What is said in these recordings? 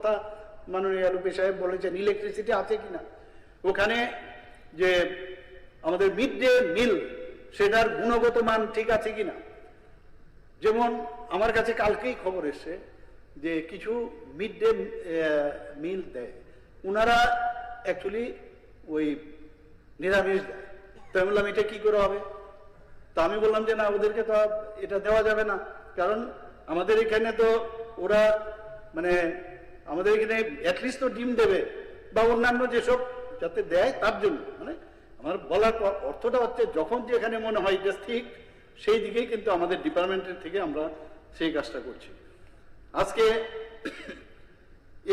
কথা মাননীয় আলুপি সাহেব বলেছেন, ইলেকট্রিসিটি আছে কিনা, ওখানে যে আমাদের মিড ডে মিল সেটার গুণগত মান ঠিক আছে কিনা। যেমন আমার কাছে কালকেই খবর এসছে যে কিছু মিড ডে মিল দেয়, ওনারা অ্যাকচুয়ালি ওই নিরামিষ দেয়। তো আমি বললাম এটা কি করে হবে? তো আমি বললাম যে না, ওদেরকে তো এটা দেওয়া যাবে না, কারণ আমাদের এখানে তো ওরা মানে আমাদের এখানে অ্যাটলিস্ট তো ডিম দেবে বা অন্যান্য যেসব যাতে দেয় তার জন্য। মানে আমার বলার অর্থটা হচ্ছে যখন যেখানে মনে হয় এটা ঠিক সেই দিকেই কিন্তু আমাদের ডিপার্টমেন্টের থেকে আমরা সেই কাজটা করছি। আজকে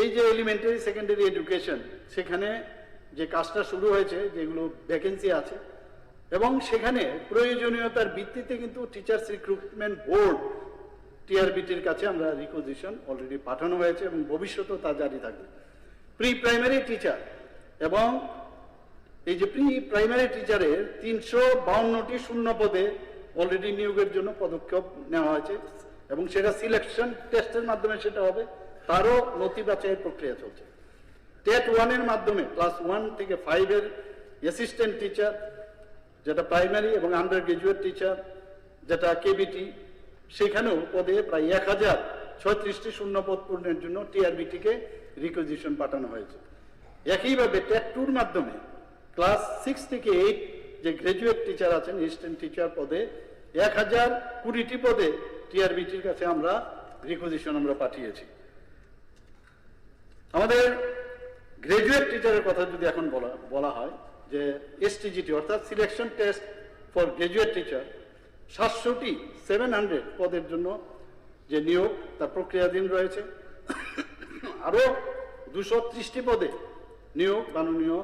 এই যে এলিমেন্টারি সেকেন্ডারি এডুকেশন, সেখানে যে কাজটা শুরু হয়েছে, যেগুলো ভ্যাকেন্সি আছে এবং সেখানে প্রয়োজনীয়তার ভিত্তিতে কিন্তু টিচার্স রিক্রুটমেন্ট বোর্ড টিআরবিটির কাছে আমরা রিকোজিশন অলরেডি পাঠানো হয়েছে এবং ভবিষ্যতেও তা জারি থাকবে। প্রি প্রাইমারি টিচার এবং এই যে প্রি প্রাইমারি টিচারের 352টি শূন্য পদে অলরেডি নিয়োগের জন্য পদক্ষেপ নেওয়া হয়েছে এবং সেটা সিলেকশন টেস্টের মাধ্যমে সেটা হবে, তারও নথি বাছাইয়ের প্রক্রিয়া চলছে। টেট 1-এর মাধ্যমে ক্লাস 1 থেকে 5-এর অ্যাসিস্ট্যান্ট টিচার, যেটা প্রাইমারি, এবং আন্ডার গ্রাজুয়েট টিচার যেটা কেবিটি, সেখানেও পদে প্রায় 1036টি শূন্য পদ পূরণের জন্য টিআরবিটিকে রিকোজিশন পাঠানো হয়েছে। একইভাবে টেট 2-র মাধ্যমে ক্লাস 6 থেকে 8 যে গ্রাজুয়েট টিচার আছেন, অ্যাসিস্ট্যান্ট টিচার পদে 1020টি পদে টিআরবিটির কাছে আমরা রিকোজিশন আমরা পাঠিয়েছি। আমাদের গ্রাজুয়েট টিচারের কথা যদি এখন বলা হয় যে এসটিজিটি অর্থাৎ selection test for graduate teacher 700 পদের জন্য যে নিয়োগ তার প্রক্রিয়াধীন রয়েছে। আরো 230টি পদে নিয়োগ মাননীয়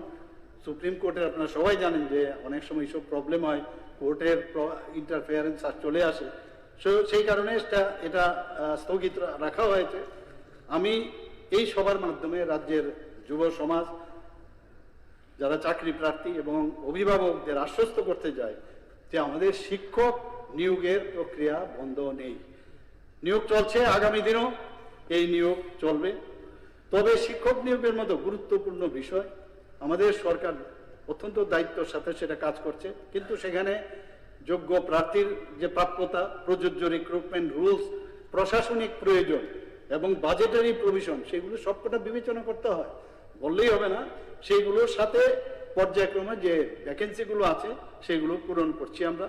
সুপ্রিম কোর্টের, আপনারা সবাই জানেন যে অনেক সময় এইসব প্রবলেম হয়, কোর্টের ইন্টারফেয়ারেন্স চলে আসে, সেই কারণে এটা স্থগিত রাখা হয়েছে। আমি এই সবার মাধ্যমে রাজ্যের যুব সমাজ, যারা চাকরি প্রার্থী এবং অভিভাবকদের আশ্বস্ত করতে চাই যে আমাদের শিক্ষক নিয়োগের প্রক্রিয়া বন্ধ নেই, নিয়োগ চলছে, আগামী দিনও এই নিয়োগ চলবে। তবে শিক্ষক নিয়োগের মতো গুরুত্বপূর্ণ বিষয় আমাদের সরকার অত্যন্ত দায়িত্বের সাথে সেটা কাজ করছে, কিন্তু সেখানে যোগ্য প্রার্থীর যে প্রাপ্যতা, প্রযোজ্য রিক্রুটমেন্ট রুলস, প্রশাসনিক প্রয়োজন এবং বাজেটারি প্রভিশন, সেগুলো সবকটা বিবেচনা করতে হয়, বললেই হবে না। সেইগুলোর সাথে পর্যায়ক্রমে যে ভ্যাকেন্সিগুলো আছে সেগুলো পূরণ করছি আমরা,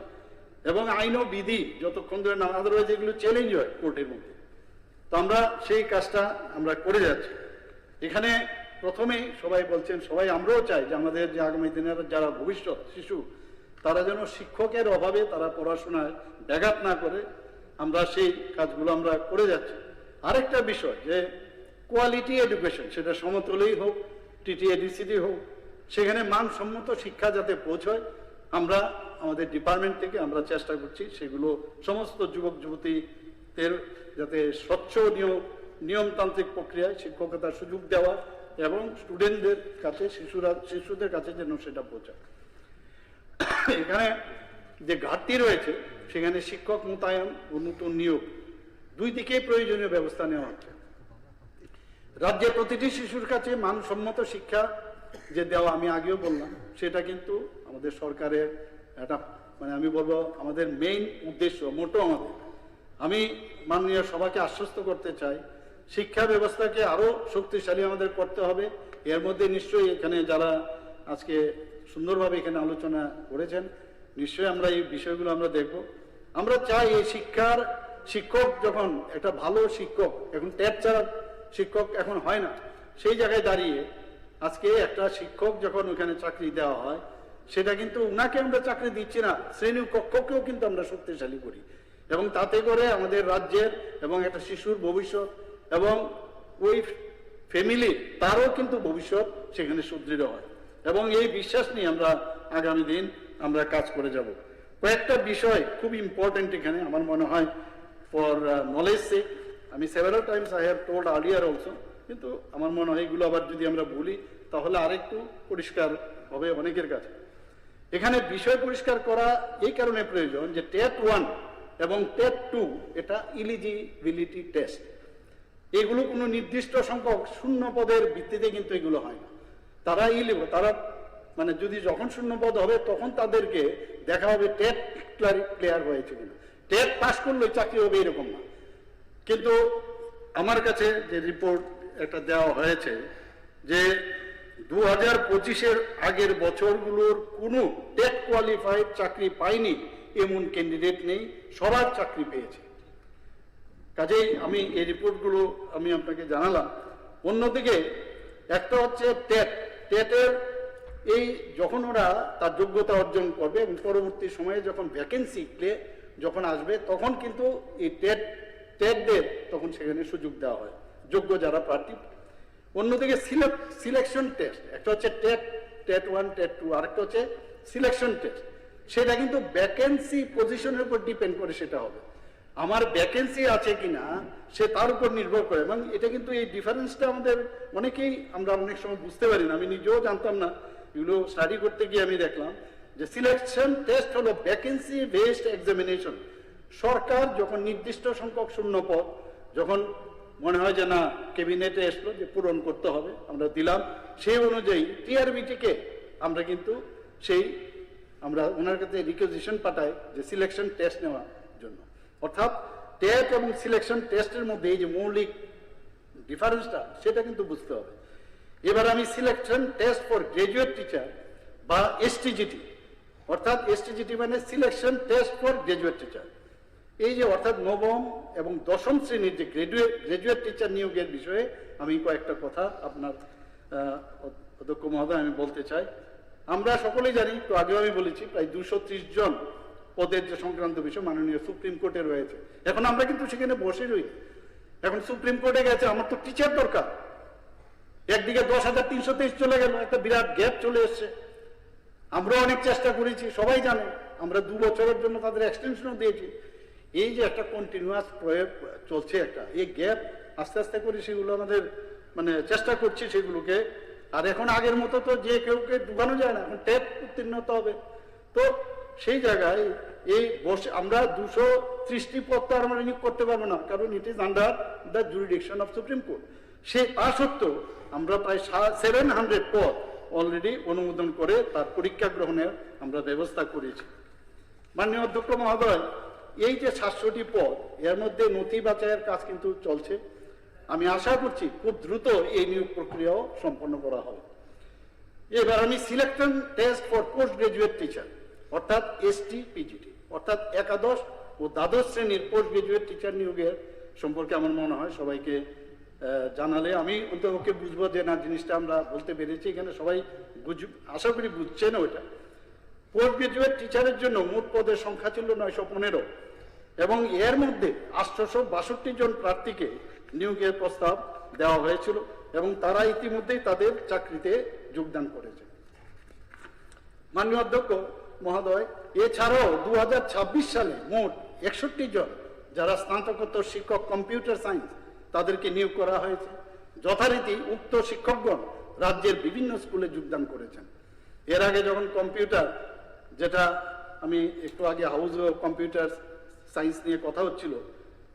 এবং আইন ও বিধি যতক্ষণ ধরে না, আদারওয়াইজ এগুলো চ্যালেঞ্জ হয় কোর্টের মধ্যে। তো আমরা সেই কাজটা আমরা করে যাচ্ছি। এখানে প্রথমেই সবাই বলছেন, সবাই আমরাও চাই যে আমাদের যে আগামী দিনের যারা ভবিষ্যৎ শিশু, তারা যেন শিক্ষকের অভাবে তারা পড়াশোনায় ব্যাঘাত না করে, আমরা সেই কাজগুলো আমরা করে যাচ্ছি। আরেকটা বিষয় যে কোয়ালিটি এডুকেশন, সেটা সমতলেই হোক, টিটিএডিসিটি হোক, সেখানে মানসম্মত শিক্ষা যাতে পৌঁছয়, আমরা আমাদের ডিপার্টমেন্ট থেকে আমরা চেষ্টা করছি সেগুলো সমস্ত যুবক যুবতীদের যাতে স্বচ্ছ নিয়মতান্ত্রিক প্রক্রিয়ায় শিক্ষকতার সুযোগ দেওয়া এবং স্টুডেন্টদের কাছে, শিশুদের কাছে যেন সেটা পৌঁছায়। এখানে যে ঘাটতি রয়েছে সেখানে শিক্ষক মোতায়েন ও নতুন নিয়োগ দুই দিকেই প্রয়োজনীয় ব্যবস্থা নেওয়া হচ্ছে। রাজ্যের প্রতিটি শিশুর কাছে মানসম্মত শিক্ষা যে দেওয়া, আমি আগেও বললাম, সেটা কিন্তু আমাদের সরকারের একটা মানে আমি বলবো আমাদের মেইন উদ্দেশ্য, মোটো আমাদের। আমি মাননীয় সভাকে আশ্বস্ত করতে চাই, শিক্ষা ব্যবস্থাকে আরো শক্তিশালী আমাদের করতে হবে। এর মধ্যে নিশ্চয়ই এখানে যারা আজকে সুন্দরভাবে এখানে আলোচনা করেছেন, নিশ্চয়ই আমরা এই বিষয়গুলো আমরা দেখব। আমরা চাই এই শিক্ষক যখন একটা ভালো শিক্ষক, এখন ট্যাব ছাড়া শিক্ষক এখন হয় না, সেই জায়গায় দাঁড়িয়ে আজকে একটা শিক্ষক যখন ওখানে চাকরি দেওয়া হয়, সেটা কিন্তু উনাকে আমরা চাকরি দিচ্ছি না, শ্রেণী কক্ষকেও কিন্তু আমরা শক্তিশালী করি, এবং তাতে করে আমাদের রাজ্যের এবং একটা শিশুর ভবিষ্যৎ এবং ওই ফ্যামিলি তারও কিন্তু ভবিষ্যৎ সেখানে সুদৃঢ় হয়, এবং এই বিশ্বাস নিয়ে আমরা আগামী দিন আমরা কাজ করে যাব। কয়েকটা বিষয় খুব ইম্পর্টেন্ট এখানে আমার মনে হয় ফর নলেজ সেক। আমি several Times I have told earlier also, কিন্তু আমার মনে হয় এগুলো আবার যদি আমরা বলি তাহলে আরেকটু পরিষ্কার হবে অনেকের কাছে। এখানে বিষয় পরিষ্কার করা এই কারণে প্রয়োজন যে টেট 1 এবং টেট 2 এটা ইলিজিবিলিটি টেস্ট। এগুলো কোনো নির্দিষ্ট সংখ্যক শূন্য পদের ভিত্তিতে কিন্তু এগুলো হয় না। তারা তারা মানে যদি যখন শূন্য পদ হবে তখন তাদেরকে দেখা হবে টেট ক্লিয়ার হয়েছে কিনা, টেট পাস করলে চাকরি হবে এরকম না। কিন্তু আমার কাছে যে রিপোর্ট একটা দেওয়া হয়েছে যে 2025-এর আগের বছরগুলোর কোনো টেট কোয়ালিফাইড চাকরি পায়নি এমন ক্যান্ডিডেট নেই, সবার চাকরি পেয়েছে। কাজেই আমি এই রিপোর্টগুলো আমি আপনাকে জানালাম। অন্যদিকে একটা হচ্ছে টেটের এই যখন ওরা তার যোগ্যতা অর্জন করবে এবং পরবর্তী সময়ে যখন ভ্যাকেন্সি যখন আসবে তখন কিন্তু এই টেটদের তখন সেখানে সুযোগ দেওয়া হয় যোগ্য যারা প্রার্থী। অন্যদিকে সিলেকশন টেস্ট, একটা হচ্ছে টেট 1 টেট 2, আরেকটা হচ্ছে সিলেকশন টেস্ট। সেটা কিন্তু ভ্যাকেন্সি পজিশনের উপর ডিপেন্ড করে সেটা হবে, আমার ভ্যাকেন্সি আছে কিনা সে তার উপর নির্ভর করে। এবং এটা কিন্তু এই ডিফারেন্সটা আমাদের অনেকেই আমরা অনেক সময় বুঝতে পারি না, আমি নিজেও জানতাম না, এগুলো স্টাডি করতে গিয়ে আমি দেখলাম যে সিলেকশন টেস্ট হলো ভ্যাকেন্সি বেসড এক্সামিনেশন। সরকার যখন নির্দিষ্ট সংখ্যক শূন্য পদ যখন মনে হয় যে না ক্যাবিনেটে আসলো যে পূরণ করতে হবে, আমরা দিলাম, সেই অনুযায়ী টিআরবিটিকে আমরা কিন্তু আমরা ওনার কাছে রিকোয়েজিশন পাঠাই যে সিলেকশন টেস্ট নেওয়ার জন্য। অর্থাৎ টেট এবং সিলেকশন টেস্টের মধ্যে এই যে মৌলিক ডিফারেন্সটা সেটা কিন্তু বুঝতে হবে। এবার আমি selection test for graduate teacher বা এসটিজিটি, অর্থাৎ এসটিজিটি মানে selection test for graduate teacher, এই যে অর্থাৎ নবম এবং দশম শ্রেণীর যে গ্রাজুয়েট টিচার নিয়োগের বিষয়ে আমি কয়েকটা কথা আপনার অধ্যক্ষ মহোদয় আমি বলতে চাই। আমরা সকলেই জানি, তো আগেও আমি বলেছি, প্রায় 230 জন পদের যে সংক্রান্ত বিষয় মাননীয় সুপ্রিম কোর্টে রয়েছে। এখন আমরা কিন্তু সেখানে বসে রই, এখন সুপ্রিম কোর্টে গেছে, আমার তো টিচার দরকার। একদিকে 10,323 চলে গেল, একটা বিরাট গ্যাপ চলে এসছে। আমরা অনেক চেষ্টা করেছি, সবাই জানে, আমরা 2 বছরের জন্য তাদের এক্সটেনশনও দিয়েছি। এই যে একটা কন্টিনিউয়াস প্রয়োগ চলছে, একটা এই গ্যাপ আস্তে আস্তে করে সেগুলো আমাদের মানে চেষ্টা করছি সেগুলোকে। আর এখন আগের মতো তো যে কেউকে ঢুকানো যায় না, এখন টেট উত্তীর্ণ হতে হবে। তো সেই জায়গায় এই বসে আমরা 230টি পদ তো আমরা নিয়োগ করতে পারবো না, কারণ it is under the jurisdiction of supreme court. তা সত্ত্বেও আমরা প্রায় 700 পদ অলরেডি অনুমোদন করে তার পরীক্ষা গ্রহণের আমরা ব্যবস্থা করেছি। মাননীয় অধ্যক্ষ মহোদয়, এই যে 700টি পদ, এর মধ্যে নথি বাছাইয়ের কাজ কিন্তু চলছে। আমি আশা করছি খুব দ্রুত এই নিয়োগ প্রক্রিয়াও সম্পন্ন করা হবে। এবার আমি selection test for post graduate teacher অর্থাৎ এসটিপিজিটি অর্থাৎ একাদশ ও দ্বাদশ শ্রেণীর পোস্ট গ্রাজুয়েট টিচার নিয়োগের সম্পর্কে আমার মনে হয় সবাইকে জানালে আমি অন্ততপক্ষে বুঝবো যে না জিনিসটা আমরা বলতে পেরেছি, এখানে সবাই আশা করি বুঝছেন ওইটা। পোস্ট গ্রাজুয়েট টিচারের জন্য মোট পদের সংখ্যা ছিল 915 এবং এর মধ্যে 862 জন প্রার্থীকে নিয়োগের প্রস্তাব দেওয়া হয়েছিল এবং তারা ইতিমধ্যেই তাদের চাকরিতে যোগদান করেছে। মাননীয় অধ্যক্ষ মহোদয়, এছাড়াও 2026 সালে মোট 61 জন যারা স্নাতকোত্তর শিক্ষক কম্পিউটার সায়েন্স তাদেরকে নিয়োগ করা হয়েছে। যথারীতি উক্ত শিক্ষকগণ রাজ্যের বিভিন্ন স্কুলে যোগদান করেছেন। এর আগে যখন কম্পিউটার, যেটা আমি একটু আগে হাউস কম্পিউটার সায়েন্স নিয়ে কথা হচ্ছিল,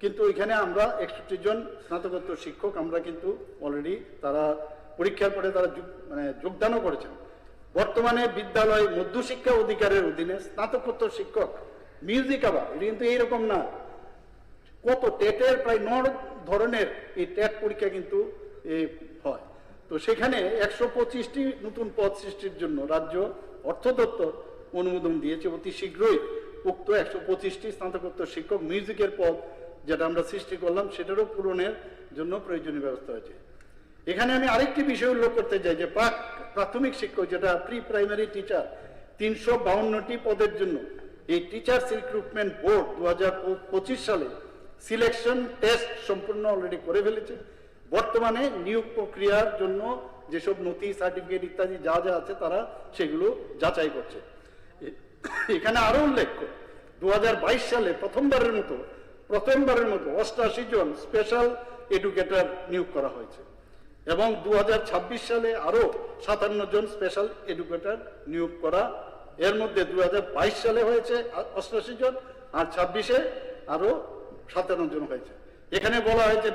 কিন্তু এখানে আমরা 61 জন স্নাতকোত্তর শিক্ষক আমরা কিন্তু অলরেডি তারা পরীক্ষার পরে তারা যোগদানও করেছেন। বর্তমানে বিদ্যালয় মধ্যশিক্ষা অধিকারের অধীনে স্নাতকোত্তর শিক্ষক মিউজিক, আবার এটা কিন্তু এইরকম না, কত টেটের প্রায় 9 ধরনের এই টেট পরীক্ষা কিন্তু হয়। তো সেখানে 125টি নতুন পদ সৃষ্টির জন্য রাজ্য অর্থ দপ্তর অনুমোদন দিয়েছে। অতি শীঘ্রই উক্ত 125টি স্নাতকোত্তর শিক্ষক মিউজিকের পদ যেটা আমরা সৃষ্টি করলাম সেটারও পূরণের জন্য প্রয়োজনীয় ব্যবস্থা হয়েছে। এখানে আমি আরেকটি বিষয় উল্লেখ করতে চাই যে প্রাথমিক শিক্ষক যেটা প্রি প্রাইমারি টিচার 352টি পদের জন্য এই টিচার্স রিক্রুটমেন্ট বোর্ড 2025 সালে সিলেকশন টেস্ট সম্পূর্ণ অলরেডি করে ফেলেছে। বর্তমানে নিয়োগ প্রক্রিয়ার জন্য যেসব নথি সার্টিফিকেট ইত্যাদি যা যা আছে তারা সেগুলো যাচাই করছে। এখানে আরো উল্লেখ্য 2022 সালে প্রথমবারের মতো 88 জন স্পেশাল এডুকেটর নিয়োগ করা হয়েছে এবং 2026 সালে আরো 57 জন স্পেশাল এডুকেটর নিয়োগ করা। এর মধ্যে 2022 সালে হয়েছে 88 জন আর 26-এ আরো 57 জন হয়েছে। এখানে বলা হয়েছে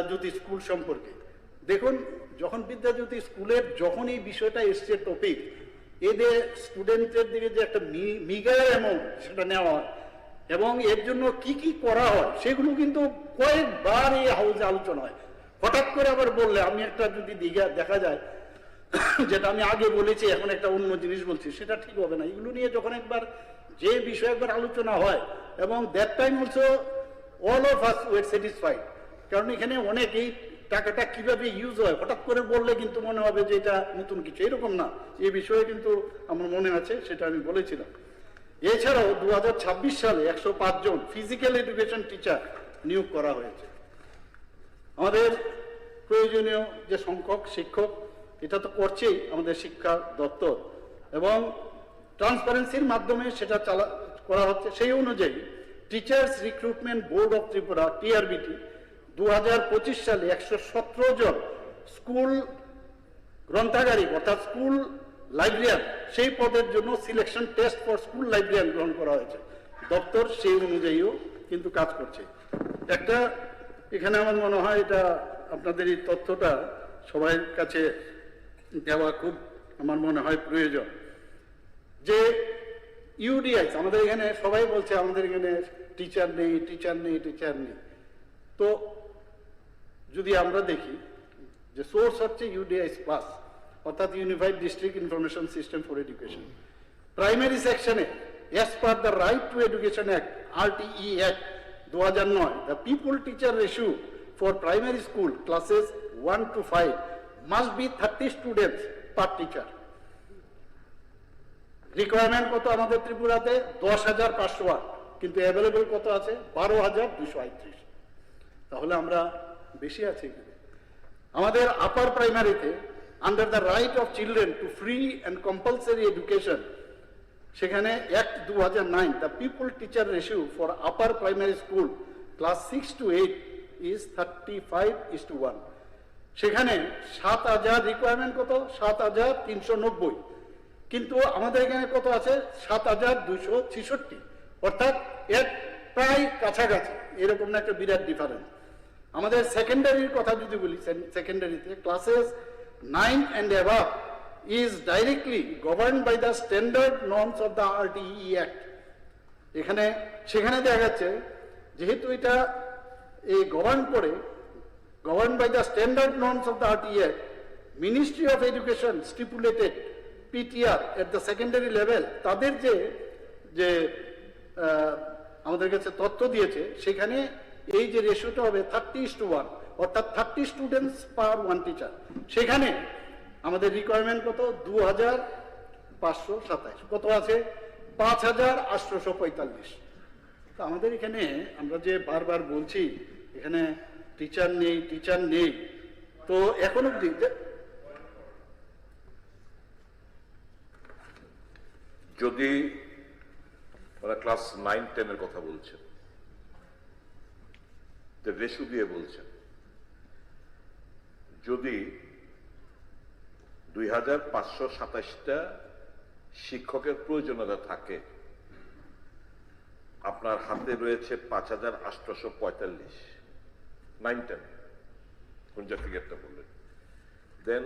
জ্যোতি স্কুল সম্পর্কে। দেখুন, যখন বিদ্যাজ্যোতি স্কুলের যখন এই বিষয়টা এসছে টপিক, এদের স্টুডেন্টদের দিকে যে একটা মিগার অ্যামাউন্ট সেটা নেওয়া হয় এবং এর জন্য কি কি করা হয় সেগুলো কিন্তু কয়েকবার এই হাউসে আলোচনা হয়। হঠাৎ করে আবার বললে আমি একটা যদি দেখা যায় যেটা আমি আগে বলেছি এখন একটা অন্য জিনিস বলছি, সেটা ঠিক হবে না। এগুলো নিয়ে যখন একবার যে বিষয় একবার আলোচনা হয় এবং that time also all of us were satisfied, কারণ এখানে অনেক এই টাকাটা কিভাবে ইউজ হয় হঠাৎ করে বললে কিন্তু মনে হবে যে এটা নতুন কিছু, এরকম না। এই বিষয়ে কিন্তু আমার মনে আছে, সেটা আমি বলেছিলাম। এছাড়াও 2026 সালে 105 জন ফিজিক্যাল এডুকেশন টিচার নিয়োগ করা হয়েছে। আমাদের প্রয়োজনীয় যে সংখ্যক শিক্ষক, এটা তো করছেই আমাদের শিক্ষা দপ্তর এবং ট্রান্সপারেন্সির মাধ্যমে সেটা করা হচ্ছে। সেই অনুযায়ী teachers recruitment board of Tripura TRBT 2025 সালে 117 জন স্কুল গ্রন্থাগারিক অর্থাৎ স্কুল লাইব্রেরিয়ান সেই পদের জন্য selection test for school librarian গ্রহণ করা হয়েছে। দপ্তর সেই অনুযায়ীও কিন্তু কাজ করছে। একটা এখানে আমার মনে হয় এটা আপনাদের এই তথ্যটা সবার কাছে দেওয়া খুব আমার মনে হয় প্রয়োজন, যে ইউডিআইস আমাদের এখানে সবাই বলছে আমাদের এখানে টিচার নেই টিচার নেই টিচার নেই। তো যদি আমরা দেখি যে সোর্স হচ্ছে ইউডিআইস প্লাস অর্থাৎ unified district information system for education. Primary সেকশনে as per the right to education act RTE act 2009 the pupil teacher ratio for primary school classes 1 to 5 must be 30 students per teacher. Requirement কত আমাদের ত্রিপুরাতে? 10,508, কিন্তু available কত আছে? 12,238। তাহলে আমরা বেশি আছি। আমাদের আপার প্রাইমারিতে under the right of children to free and compulsory education, সেখানে act 2009 the pupil teacher ratio for upper primary school class 6 to 8 is 35:1। সেখানে 7,000 রিকোয়ারমেন্ট কত? 7,390, কিন্তু আমাদের এখানে কত আছে? 7,266, অর্থাৎ এর প্রায় কাছাকাছি, এরকম না একটা বিরাট ডিফারেন্স। আমাদের সেকেন্ডারির কথা যদি বলি, সেকেন্ডারিতে classes 9 and above is directly governed by the standard norms of the RTE Act। সেখানে দেখা যাচ্ছে যেহেতু এটা এই governed by the standard norms of the RTE Act, Ministry of Education stipulated PTR at the secondary level তাদের যে আমাদের কাছে তথ্য দিয়েছে, সেখানে এই যে রেশিওটা হবে 30:1, অর্থাৎ 30 স্টুডেন্টস পার 1 টিচার। সেখানে আমাদের রিকোয়ারমেন্ট কত? 2,527। কত আছে? 5,845। তো আমাদের এখানে আমরা যে বারবার বলছি এখানে টিচার নেই টিচার নেই, তো এখন অব্দি যদি ওরা ক্লাস 9-10 এর কথা বলছেন, রেশু দিয়ে বলছেন, যদি 2,527টা শিক্ষকের প্রয়োজনীয়তা থাকে, আপনার হাতে রয়েছে 5,845, 9-10 কোন যে ফিগারটা বললেন, দেন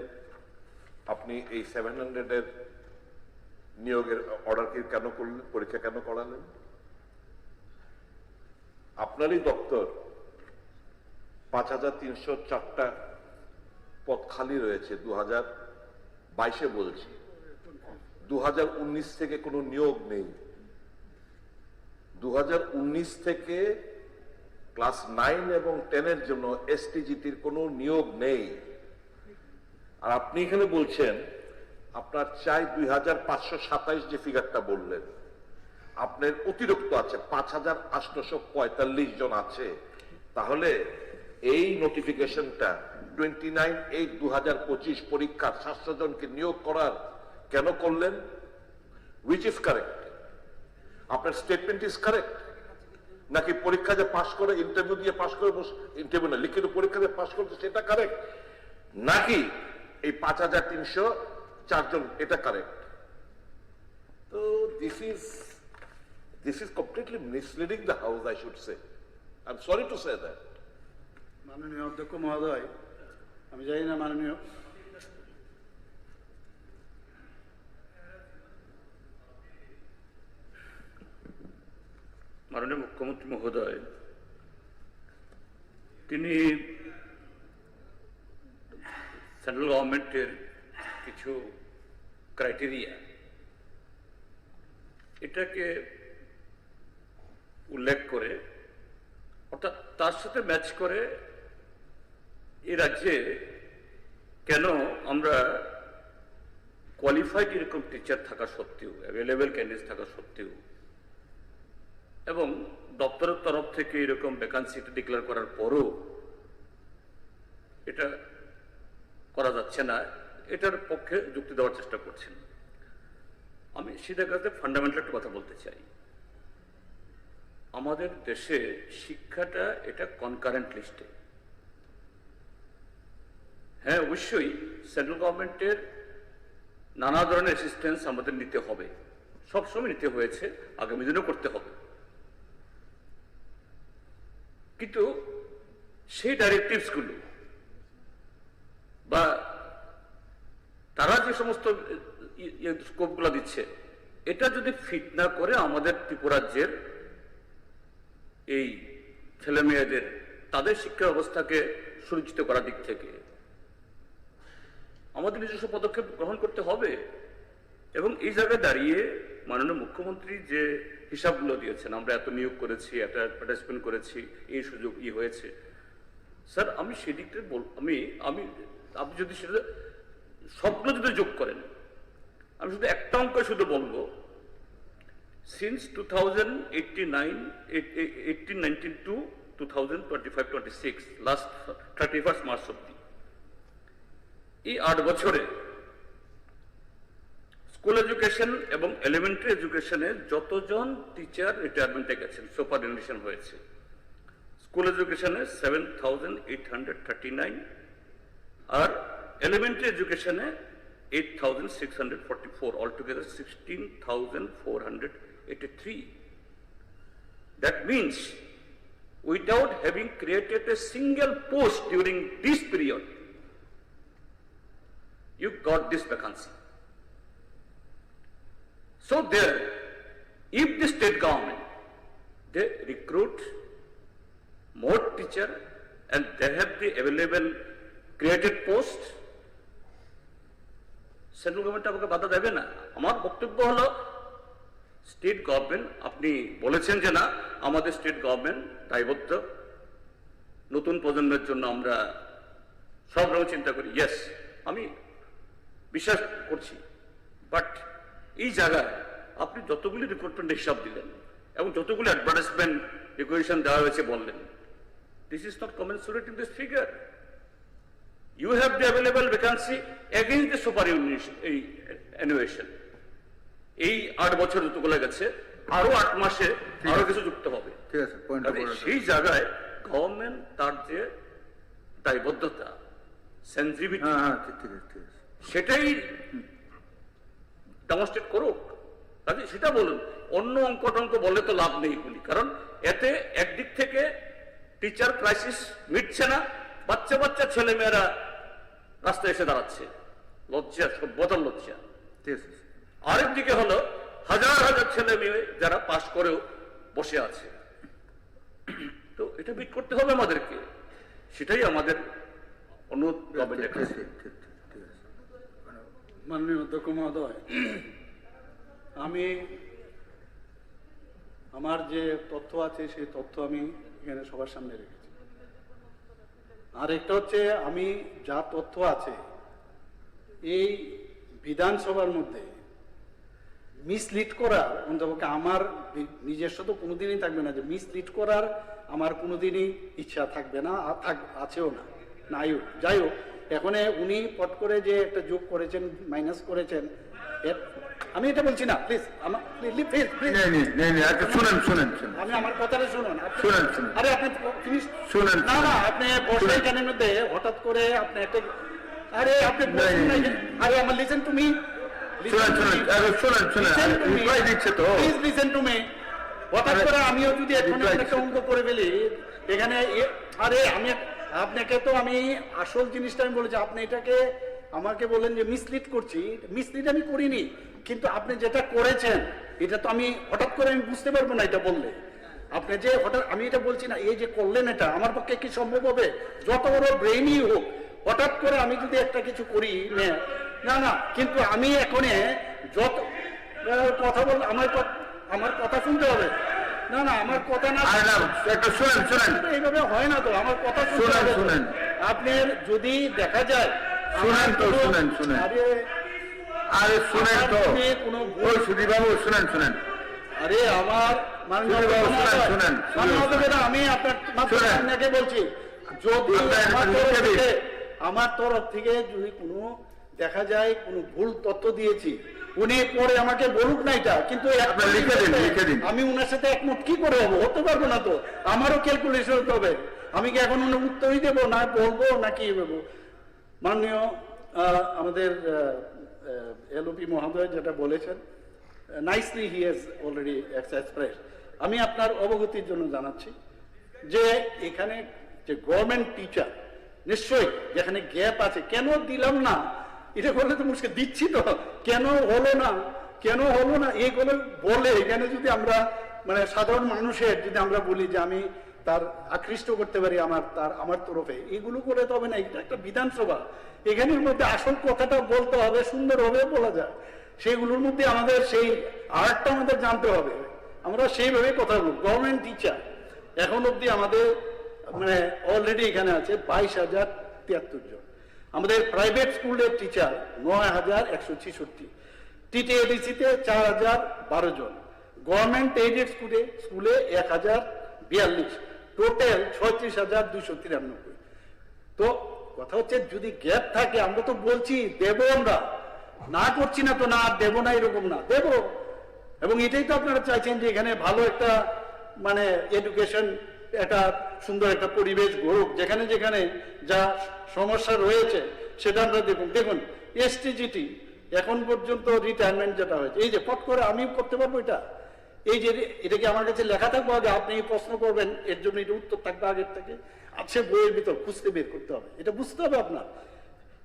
আপনি এই 700-এর নিয়োগের অর্ডার কেন করলেন? পরীক্ষা কেন করালেন? আপনারই দপ্তর 5,304টা পদ খালি রয়েছে 2022-এ বলছি, 2019 থেকে কোনো নিয়োগ নেই। 2019 থেকে ক্লাস 9 এবং 10-এর জন্য STGT-র কোনো নিয়োগ নেই। আর আপনি এখানে বলছেন আপনার চাই 2,527 যে ফিগারটা বললেন, আপনার অতিরিক্ত আছে 5,845 জন আছে। তাহলে এই নোটিফিকেশনটা 29/8/2025 পরীক্ষার 700 জনকে নিয়োগ করার কেন করলেন? Which is correct? আপনার স্টেটমেন্ট ইজ কারেক্ট? নাকি পরীক্ষা যে পাশ করে, ইন্টারভিউ দিয়ে পাশ করে, ইন্টারভিউ না লিখিত পরীক্ষা দিয়ে পাশ করতে সেটা কারেক্ট, নাকি এই 5,304 জন এটা কারেক্ট? তো this is completely misleading the house, I should say. I'm sorry to say that. মাননীয় অধ্যক্ষ মহোদয়, আমি জানি না মাননীয় মুখ্যমন্ত্রী মহোদয়, তিনি সেন্ট্রাল গভর্নমেন্টের কিছু ক্রাইটেরিয়া এটাকে উল্লেখ করে, অর্থাৎ তার সাথে ম্যাচ করে এই রাজ্যে কেন আমরা কোয়ালিফাইড এরকম টিচার থাকা সত্ত্বেও, অ্যাভেলেবেল ক্যান্ডিডেট থাকা সত্ত্বেও এবং দপ্তরের তরফ থেকে এরকম ভ্যাকান্সিটা ডিক্লেয়ার করার পরও এটা করা যাচ্ছে না, এটার পক্ষে যুক্তি দেওয়ার চেষ্টা করছেন। আমি সেটা কাছে ফান্ডামেন্টাল একটা কথা বলতে চাই। আমাদের দেশে শিক্ষাটা এটা কনকারেন্ট লিস্টে। হ্যাঁ, অবশ্যই সেন্ট্রাল গভর্নমেন্টের নানা ধরনের অ্যাসিস্ট্যান্স আমাদের নিতে হবে, সবসময় নিতে হয়েছে, আগামী দিনেও করতে হবে। কিন্তু সেই ডাইরেক্টিভসগুলো বা তারা যে সমস্ত স্কোপগুলো দিচ্ছে, এটা যদি ফিট না করে আমাদের ত্রিপুরাজ্যের এই ছেলে মেয়েদের তাদের শিক্ষা ব্যবস্থাকে সুরক্ষিত করার দিক থেকে আমাদের নিজস্ব পদক্ষেপ গ্রহণ করতে হবে। এবং এই জায়গায় দাঁড়িয়ে মাননীয় মুখ্যমন্ত্রী যে হিসাবগুলো দিয়েছেন, আমরা এত নিয়োগ করেছি, এত অ্যাডভার্টাইজমেন্ট করেছি, এই সুযোগ হয়েছে, স্যার আমি সেদিকটা আমি আপনি যদি সেটা সবগুলো যদি যোগ করেন, আমি শুধু একটা অঙ্ক শুধু বলবো, since 1819 two 2025-26 last 31st March অব্দি, এই 8 বছরে স্কুল এডুকেশন এবং এলিমেন্টারি এডুকেশনে যতজন টিচার রিটায়ারমেন্টে গেছেন, সুপারিনশন হয়েছে, school এডুকেশনে 7,839 R elementary এডুকেশনে 8,644, altogether 16,483. That means without having created a single post during this period, you got this vacancy. So there, if the state government, they recruit more teacher and they have the available created post, central government আমাকে বাধা দেবে না। আমার বক্তব্য হলো, state government, আপনি বলেছেন যে না আমাদের স্টেট গভর্নমেন্ট দায়বদ্ধ, নতুন প্রজন্মের জন্য আমরা সব রকম চিন্তা করি, ইয়েস আমি বিশ্বাস করছি, বাট এই জায়গায় আপনি যতগুলি রিক্রুটমেন্ট হিসাব দিলেন এবং যতগুলি অ্যাডভার্টাইজমেন্ট রিকোয়েশন দেওয়া হয়েছে বললেন, this is not কমেন্সুরেট in this figure. You have the available vacancy against the superannuation. এই 8 বছর যতগুলো গেছে, আরো 8 মাসে আরো কিছু যুক্ত হবে। ঠিক আছে, পয়েন্ট সেই জায়গায় গভর্নমেন্ট তার যে দায়বদ্ধতা, সেন্সিটিভিটি, সেটাই ডেমনস্ট্রেট করুক। কাজে সেটা বলুন, অন্য অঙ্ক টঙ্ক বলে তো লাভ নেই বলি, কারণ এতে একদিক থেকে টিচার ক্রাইসিস মিটছে না, বাচ্চা বাচ্চা ছেলে মেয়েরা রাস্তায় এসে দাঁড়াচ্ছে, লজ্জা, সভ্যতার লজ্জা। আরেকদিকে হলো হাজার হাজার ছেলে মেয়ে যারা পাশ করেও বসে আছে। তো এটা বিট করতে হবে আমাদেরকে, সেটাই আমাদের অনুরোধ গভর্নমেন্টের কাছে। মাননীয় অধ্যক্ষ মহোদয়, আমি আমার যে তথ্য আছে সেই তথ্য আমি এখানে সবার সামনে রেখেছি। আর একটা হচ্ছে, আমি যা তথ্য আছে এই বিধানসভার মধ্যে মিসলিড করার, অন্তপক্ষে আমার নিজস্ব তো কোনোদিনই থাকবে না, যে মিসলিড করার আমার কোনোদিনই ইচ্ছা থাকবে না, আছেও না, নাই হোক। যাই হোক, এখন উনি পট করে যে একটা যোগ করেছেন, মাইনাস করেছেন, আমি এটা বলছি না, প্লিজ আমার আমি আমার কথাটা শুনুন। আরে আপনি শুনেন না, না আপনি বসে এখানের মধ্যে হঠাৎ করে আপনি একটা, আরে আপনি আরে আমার লিসেন টু মি, হঠাৎ করে আমিও যদি একটা অঙ্ক করে ফেলি এখানে, আরে আমি আপনাকে তো আমি আসল জিনিসটা আমি বলেছি, আপনি এটাকে আমাকে বলেন যে মিসলিড করছি, মিসলিড আমি করিনি, কিন্তু আপনি যেটা করেছেন এটা তো আমি হঠাৎ করে আমি বুঝতে পারবো না এটা বললে। আপনি যে হঠাৎ, আমি এটা বলছি না, এই যে করলেন এটা আমার পক্ষে কি সম্ভব হবে? যত বড় ব্রেইনই হোক, হঠাৎ করে আমি যদি একটা কিছু করি না না, কিন্তু আমি এখন যত কথা বল, আমার কথা শুনতে হবে। না না, আমার কথা না, একটা শুনেন শুনেন এইভাবে হয় না তো, আমার কথা শুনতে শুনেন, হবে। শুনেন। আপনার যদি দেখা যায় শুনেন তো, শুনেন, শুনেন। আরে আরে শুনেন তো, আমার যদি কোনো ওই সুধীরবাবু শুনেন শুনেন আরে আমার মাননীয় শুনেন, প্রধান শুনেন, মাননীয় শুনেন। অধিবেশন, আমি আপনার শুনেন। আপনাকে বলছি, যদি আপনার আমার লিখে তরফ দিন। থেকে যদি কোনো দেখা যায় কোনো ভুল তথ্য দিয়েছি, উনি পরে আমাকে বলুক না এটা, কিন্তু আপনার লিখে দিন, লিখে দিন। আমি উনার সাথে একমত কি করে হবো? হতে পারবো না তো, আমারও ক্যালকুলেশন হতে হবে। আমি কি এখন উনি উত্তরই দেবো না বলবো না কি দেবো? মাননীয় আমাদের এলওপি মহোদয় যেটা বলেছেন, nicely he has already express. আমি আপনার অবগতির জন্য জানাচ্ছি যে এখানে যে গভর্নমেন্ট টিচার নিশ্চয়ই যেখানে গ্যাপ আছে, কেন দিলাম না এটা করলে তো মুশকিল, দিচ্ছি তো, কেন হলো না এইগুলো বলে এখানে যদি আমরা মানে সাধারণ মানুষের যদি আমরা বলি যে আমি তার আকৃষ্ট করতে পারি আমার তরফে, এগুলো করে তো হবে না। এটা একটা বিধানসভা, এখানের মধ্যে আসল কথাটা বলতে হবে, সুন্দরভাবে বলা যায়, সেগুলোর মধ্যে আমাদের সেই আর্টটা আমাদের জানতে হবে, আমরা সেইভাবে কথা বলব। গভর্নমেন্ট টিচার এখন অব্দি আমাদের মানে অলরেডি এখানে আছে 22,073 জন। আমাদের প্রাইভেট স্কুলের টিচার 9,166, টিটিএডিসিতে 4,012 জন, গভর্নমেন্ট এইডেড স্কুলে 1,042, টোটাল 36,293। তো কথা হচ্ছে যদি গ্যাপ থাকে, আমরা তো বলছি দেবো, আমরা না করছি না তো, না দেবো না এরকম না, দেবো। এবং এটাই তো আপনারা চাইছেন যে এখানে ভালো একটা মানে এডুকেশন, একটা সুন্দর একটা পরিবেশ গড়ুক, যেখানে যেখানে যা সমস্যা রয়েছে সেটা আমরা দেখুন এসটিজিটি এখন পর্যন্ত রিটায়ারমেন্ট যেটা হয়েছে, এই যে পট করে আমি করতে পারবো এটা, এই যে এটা কি আমার কাছে লেখা থাকবো আগে, আপনি প্রশ্ন করবেন এর জন্য এটা উত্তর থাকবে আগের থেকে, আছে বইয়ের ভিতর খুঁজতে বের করতে হবে, এটা বুঝতে হবে আপনার।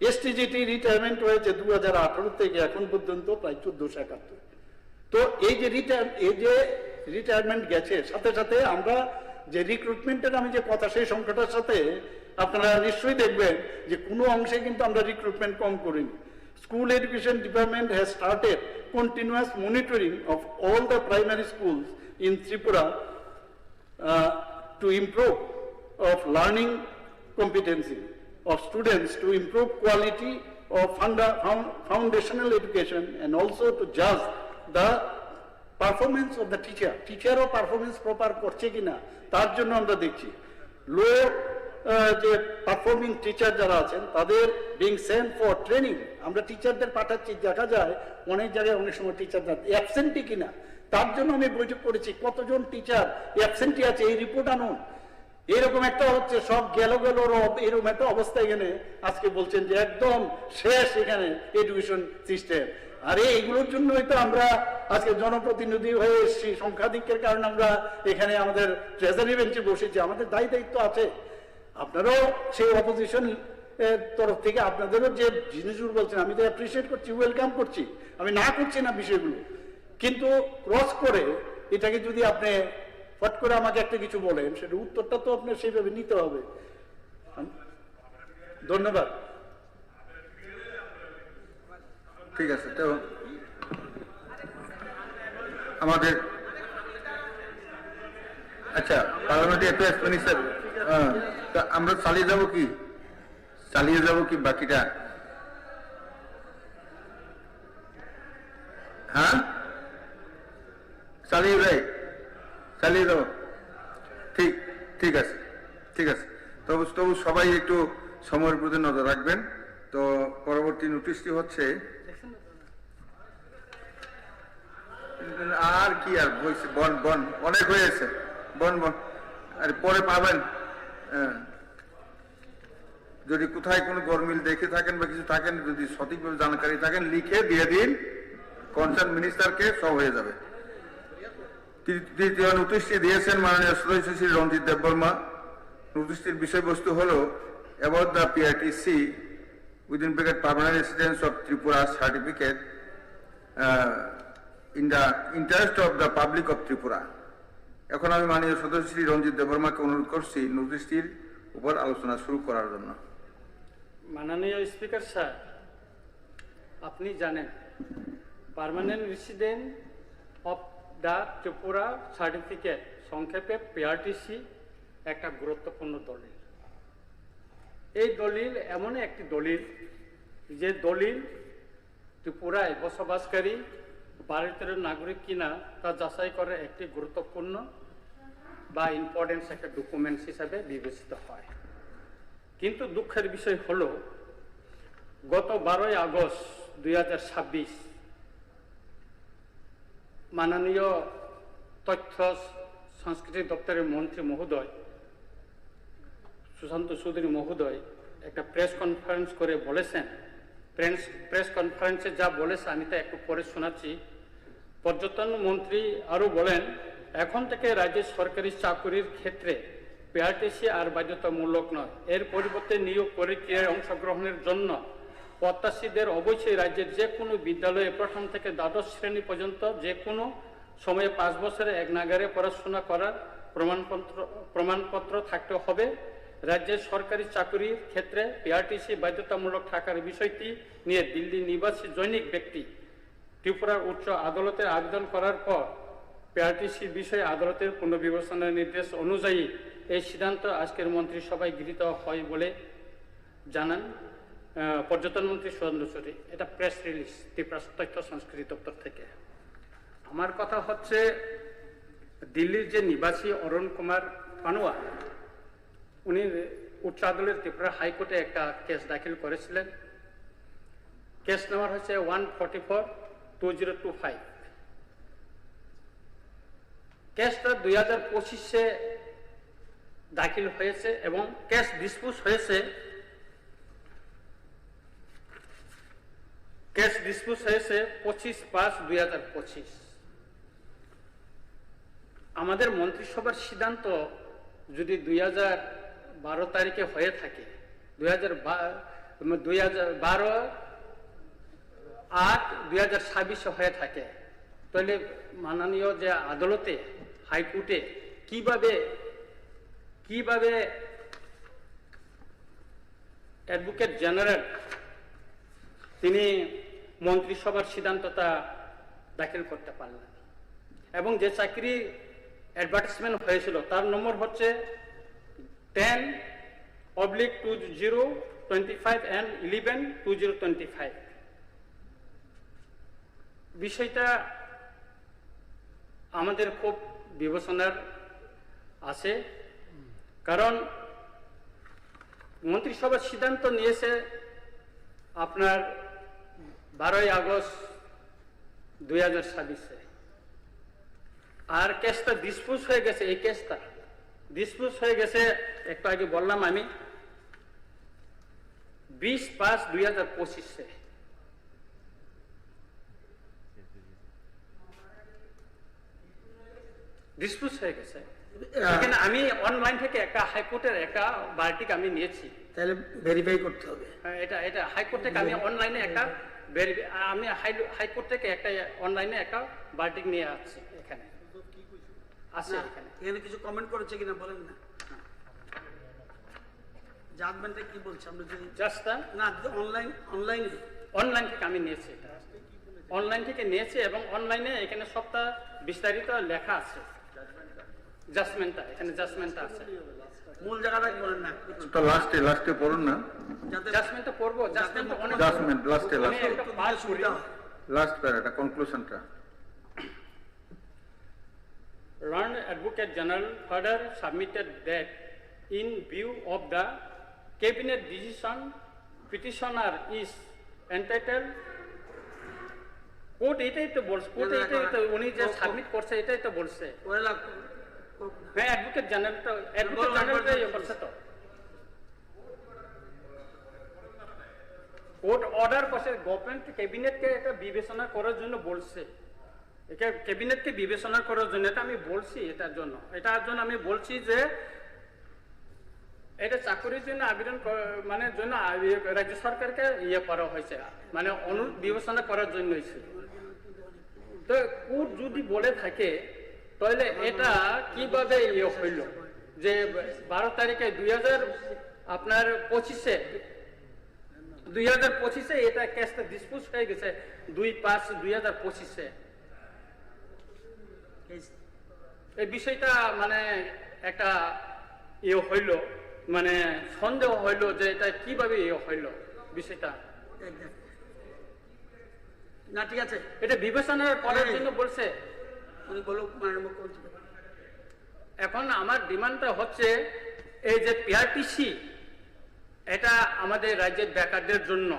এসটিজিটি রিটায়ারমেন্ট হয়েছে 2018 থেকে এখন পর্যন্ত প্রায় 1471। তো এই যে রিটায়ারমেন্ট গেছে, সাথে সাথে আমরা যে রিক্রুটমেন্টের আমি যে কথা, সেই সংখ্যাটার সাথে আপনারা নিশ্চয়ই দেখবেন যে কোনো অংশে কিন্তু আমরা রিক্রুটমেন্ট কম করিনি। School Education Department has started continuous monitoring of all the primary schools in Tripura to improve of learning competency of students, to improve quality of foundational education, and also to judge the performance of the teacher ও performance proper করছে কিনা তার জন্য আমরা দেখছি। লো যে performing teacher যারা আছেন তাদের বিং সেন্ট ফর ট্রেনিং, আমরা টিচারদের পাঠাচ্ছি, দেখা যায় অনেক জায়গায় অনেক সময় টিচাররা অ্যাবসেন্টি কিনা, তার জন্য আমি বৈঠক করেছি, কতজন টিচার অ্যাবসেন্টি আছে এই রিপোর্ট আনুন। এরকম একটা হচ্ছে সব গেল এরকম একটা অবস্থা এখানে আজকে বলছেন যে একদম শেষ এখানে এডুকেশন সিস্টেম। আরে এইগুলোর জন্যই তো আমরা আজকে জনপ্রতিনিধি হয়ে এসেছি, সংখ্যাধিক্যের কারণে আমরা এখানে আমাদের ট্রেজারি বেঞ্চে বসেছি, আমাদের দায়িত্ব আছে। আপনারাও সেই অপোজিশন এর তরফ থেকে আপনাদেরও যে জিনিসগুলো বলছেন আমি তো অ্যাপ্রিসিয়েট করছি, ওয়েলকাম করছি, আমি না করছি না বিষয়গুলো, কিন্তু ক্রস করে এটাকে যদি আপনি ফট করে আমাকে একটা কিছু বলেন, সেটা উত্তরটা তো আপনার সেইভাবে নিতে হবে। ধন্যবাদ। ঠিক আছে, তো আমাদের আচ্ছা পার্লামেন্টারি অ্যাফেয়ার্স মিনিস্টার, আমরা চালিয়ে যাব কি বাকিটা? হ্যাঁ, চালিয়ে যাও। ঠিক আছে। তবু সবাই একটু সময়ের প্রতি নজর রাখবেন। তো পরবর্তী নোটিশটি হচ্ছে, আর কি আর বলছি, বন অনেক হয়েছে, বন আর পরে পাবেন। যদি কোথায় কোনো গরমিল দেখে থাকেন বা কিছু থাকেন, যদি সঠিকভাবে জানকারী থাকেন, লিখে দিয়ে দিন কনসার্ন মিনিস্টারকে, সব হয়ে যাবে। তৃতীয় নোটিশটি দিয়েছেন মাননীয় সদস্য শ্রী রঞ্জিত দেববর্মা, নোটিশটির বিষয়বস্তু হলো about the PRTC within bracket permanent residence of Tripura certificate in the interest of the public of Tripura. এখন আমি মাননীয় সদস্য শ্রী রঞ্জিত দেববর্মাকে অনুরোধ করছি নোটিশটির উপর আলোচনা শুরু করার জন্য। মাননীয় স্পিকার স্যার, আপনি জানেন permanent resident of the Tripura certificate, সংক্ষেপে পিআরটিসি, একটা গুরুত্বপূর্ণ দলিল। এই দলিল এমন একটি দলিল যে দলিল ত্রিপুরায় বসবাসকারী ভারতের নাগরিক কিনা তা যাচাই করে একটি গুরুত্বপূর্ণ বা ইম্পর্টেন্স একটা ডকুমেন্টস হিসাবে বিবেচিত হয়। কিন্তু দুঃখের বিষয় হলো গত 12ই আগস্ট 2026 মাননীয় তথ্য সংস্কৃতি দপ্তরের মন্ত্রী মহোদয় সুশান্ত চৌধুরী মহোদয় একটা প্রেস কনফারেন্স করে বলেছেন, প্রেস কনফারেন্সে যা বলেছে আমি তা একটু পরে শোনাচ্ছি। পর্যটন মন্ত্রী আরও বলেন, এখন থেকে রাজ্যের সরকারি চাকরির ক্ষেত্রে পিআরটিসি আর বাধ্যতামূলক নয়। এর পরিবর্তে নিয়োগ প্রক্রিয়ায় অংশগ্রহণের জন্য প্রত্যাশীদের অবশ্যই রাজ্যের যে কোনো বিদ্যালয়ে প্রথম থেকে দ্বাদশ শ্রেণী পর্যন্ত যে কোনো সময়ে 5 বছরে এক নাগারে পড়াশোনা করার প্রমাণপত্র থাকতে হবে। রাজ্যের সরকারি চাকরির ক্ষেত্রে পিআরটিসি বাধ্যতামূলক থাকার বিষয়টি নিয়ে দিল্লি নিবাসী জৈনিক ব্যক্তি ত্রিপুরার উচ্চ আদালতে আবেদন করার পর পিআরটিসির বিষয়ে আদালতের পুনর্বিবেচনার নির্দেশ অনুযায়ী এই সিদ্ধান্ত আজকের মন্ত্রিসভায় গৃহীত হয় বলে জানান পর্যটন মন্ত্রী সুরেন্দ্র চৌধুরী। এটা প্রেস রিলিজ ত্রিপুরা তথ্য সংস্কৃতি দপ্তর থেকে। আমার কথা হচ্ছে, দিল্লির যে নিবাসী অরুণ কুমার পানোয়া, উনি উচ্চ আদালতের ত্রিপুরা হাইকোর্টে একটা কেস দাখিল করেছিলেন। কেস নাম্বার হচ্ছে 144/2025। কেসটা 2025-এ দাখিল হয়েছে এবং কেস ডিসপোজ হয়েছে 25/5/2025। আমাদের মন্ত্রিসভার সিদ্ধান্ত যদি 2012 তারিখে হয়ে থাকে, 2012/8/2026 হয়ে থাকে, তাহলে মাননীয় যে আদালতে হাইকোর্টে কিভাবে অ্যাডভোকেট জেনারেল তিনি মন্ত্রিসভার সিদ্ধান্তটা দাখিল করতে পারলেন? এবং যে চাকরি অ্যাডভার্টাইজমেন্ট হয়েছিল তার নম্বর হচ্ছে 10/2025 and 11/2025। বিষয়টা আমাদের খুব বিবেচনার আছে, কারণ মন্ত্রিসভার সিদ্ধান্ত নিয়েছে আপনার 12ই আগস্ট 2026-এ, আর কেসটা ডিসপোজ হয়ে গেছে। এই কেসটা ডিসপোজ হয়ে গেছে, একটু আগে বললাম আমি, 20/5/2025-এ। ডিসপোজ হয়ে গেছে। এখানে আমি অনলাইন থেকে একটা হাইকোর্টের একটা বার্টিক আমি নিয়েছি। তাহলে ভেরিফাই করতে হবে। এটা হাইকোর্ট থেকে আমি অনলাইনে হাইকোর্ট থেকে একটা অনলাইনে একটা বার্টিক নিয়ে আসছি। এখানে আছে, এখানে কিছু কমেন্ট করেছে কিনা বলেন না। জাজমেন্টে কি বলছে আমরা যদি জাস্ট না অনলাইন থেকে আমি নিয়েছি, অনলাইন থেকে নিয়েছি এবং অনলাইনে এখানে সবটা বিস্তারিত লেখা আছে। জাজমেন্টটা এখানে জাজমেন্টটা আছে। মূল জায়গাটা বলেন না, তো লাস্টে পড়ুন না। জাজমেন্টটা পড়বো। জাজমেন্টটা অনেক লাস্টে একটা পাঁচ সুবিধা। Last প্যারাটা কনক্লুশনটা। Learned Advocate General further submitted that in view of the cabinet decision, petitioner is entitled court এটাই তো বলছে, কোর্ট এটাই তো উনি যে সাবমিট করছে এটাই তো বলছে। হ্যাঁ, অ্যাডভোকেট জেনারেলটা করছে তো। কোর্ট অর্ডার করছে, গভর্নমেন্ট ক্যাবিনেটকে এটা বিবেচনা করার জন্য বলছে। এটা ক্যাবিনেটকে বিবেচনা করার জন্য এটা আমি বলছি। এটার জন্য আমি বলছি যে এটা চাকরির জন্য আবেদন মানে জন্য রাজ্য সরকারকে করা হয়েছে, মানে অনুরোধ বিবেচনা করার জন্য হয়েছে। তো কোর্ট যদি বলে থাকে তাহলে এটা কিভাবে হইল যে 12 তারিখে 2025-এ এটা কেসটা ডিসপোজ হয়ে গেছে 2/5/2025-এ। এই বিষয়টা মানে একটা হইল, মানে সন্দেহ হইল যে এটা কিভাবে হইল বিষয়টা। না ঠিক আছে, এটা বিবেচনা করার জন্য বলছে। উনি বলুক মাননীয় মুখ্যমন্ত্রী। এখন আমার ডিমান্ডটা হচ্ছে এই যে পিআরটিসি, এটা আমাদের রাজ্যের বেকারদের জন্য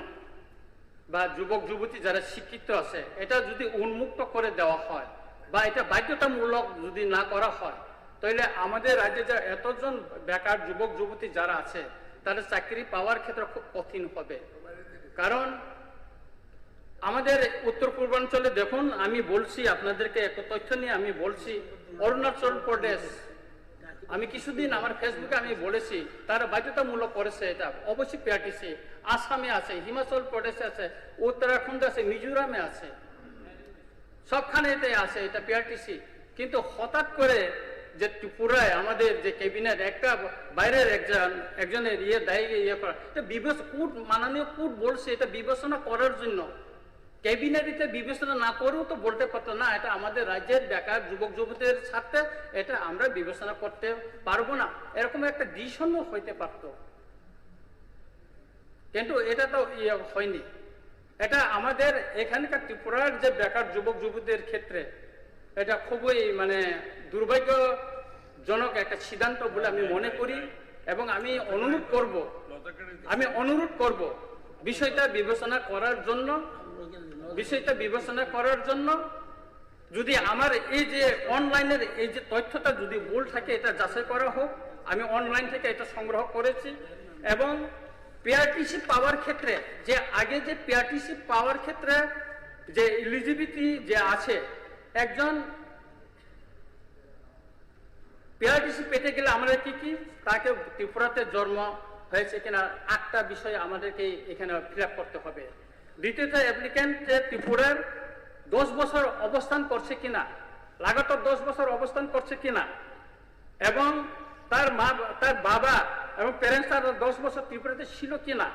বা যুবক যুবতী যারা শিক্ষিত আছে, এটা যদি উন্মুক্ত করে দেওয়া হয় বা এটা বাধ্যতামূলক যদি না করা হয়, তাহলে আমাদের রাজ্যে যে এতজন বেকার যুবক যুবতী যারা আছে তাদের চাকরি পাওয়ার ক্ষেত্রে খুব কঠিন হবে। কারণ আমাদের উত্তর পূর্বাঞ্চলে দেখুন, আমি বলছি আপনাদেরকে এক তথ্য নিয়ে আমি বলছি, অরুণাচল প্রদেশ, আমি কিছুদিন আমার ফেসবুকে আমি বলেছি তারা বাধ্যতামূলক করেছে এটা, অবশ্যই পিআরটিসি। আসামে আছে, হিমাচল প্রদেশে আছে, উত্তরাখণ্ডে আছে, মিজোরামে আছে, সবখানেতে আছে এটা পিআরটিসি। কিন্তু হঠাৎ করে যে ত্রিপুরায় আমাদের যে ক্যাবিনেট একটা বাইরের একজনের করা, কোর্ট, মাননীয় কোর্ট বলছে এটা বিবেচনা করার জন্য। ক্যাবিনেট এটা বিবেচনা না করেও তো বলতে পারতো না এটা আমাদের রাজ্যের বেকার যুবক যুবতীদের সাথে এটা আমরা বিবেচনা করতে পারবো না, এরকম একটা ডিসিশনও হইতে পারতো। কিন্তু এটা তো হয়নি। এটা আমাদের এখানকার ত্রিপুরার যে বেকার যুবক যুবতীদের ক্ষেত্রে এটা খুবই মানে দুর্ভাগ্যজনক একটা সিদ্ধান্ত বলে আমি মনে করি, এবং আমি অনুরোধ করব বিষয়টা বিবেচনা করার জন্য। যদি আমার এই যে অনলাইনের এই যে তথ্যটা যদি ভুল থাকে এটা যাচাই করা হোক। আমি অনলাইন থেকে এটা সংগ্রহ করেছি, এবং পিআরটিসি পাওয়ার ক্ষেত্রে যে আগে যে পিআরটিসি পাওয়ার ক্ষেত্রে যে এলিজিবিলিটি যে আছে, একজন পিআরটিসি পেতে গেলে আমাদের কি তাকে ত্রিপুরাতে জন্ম হয়েছে কিনা 8টা বিষয় আমাদেরকে এখানে ফিল আপ করতে হবে। দ্বিতীয়ত, অ্যাপ্লিক্যান্ট ত্রিপুরার 10 বছর অবস্থান করছে কিনা, লাগাতার 10 বছর অবস্থান করছে কিনা, এবং তার বাবা এবং প্যারেন্টস তার 10 বছর ত্রিপুরাতে ছিল কিনা,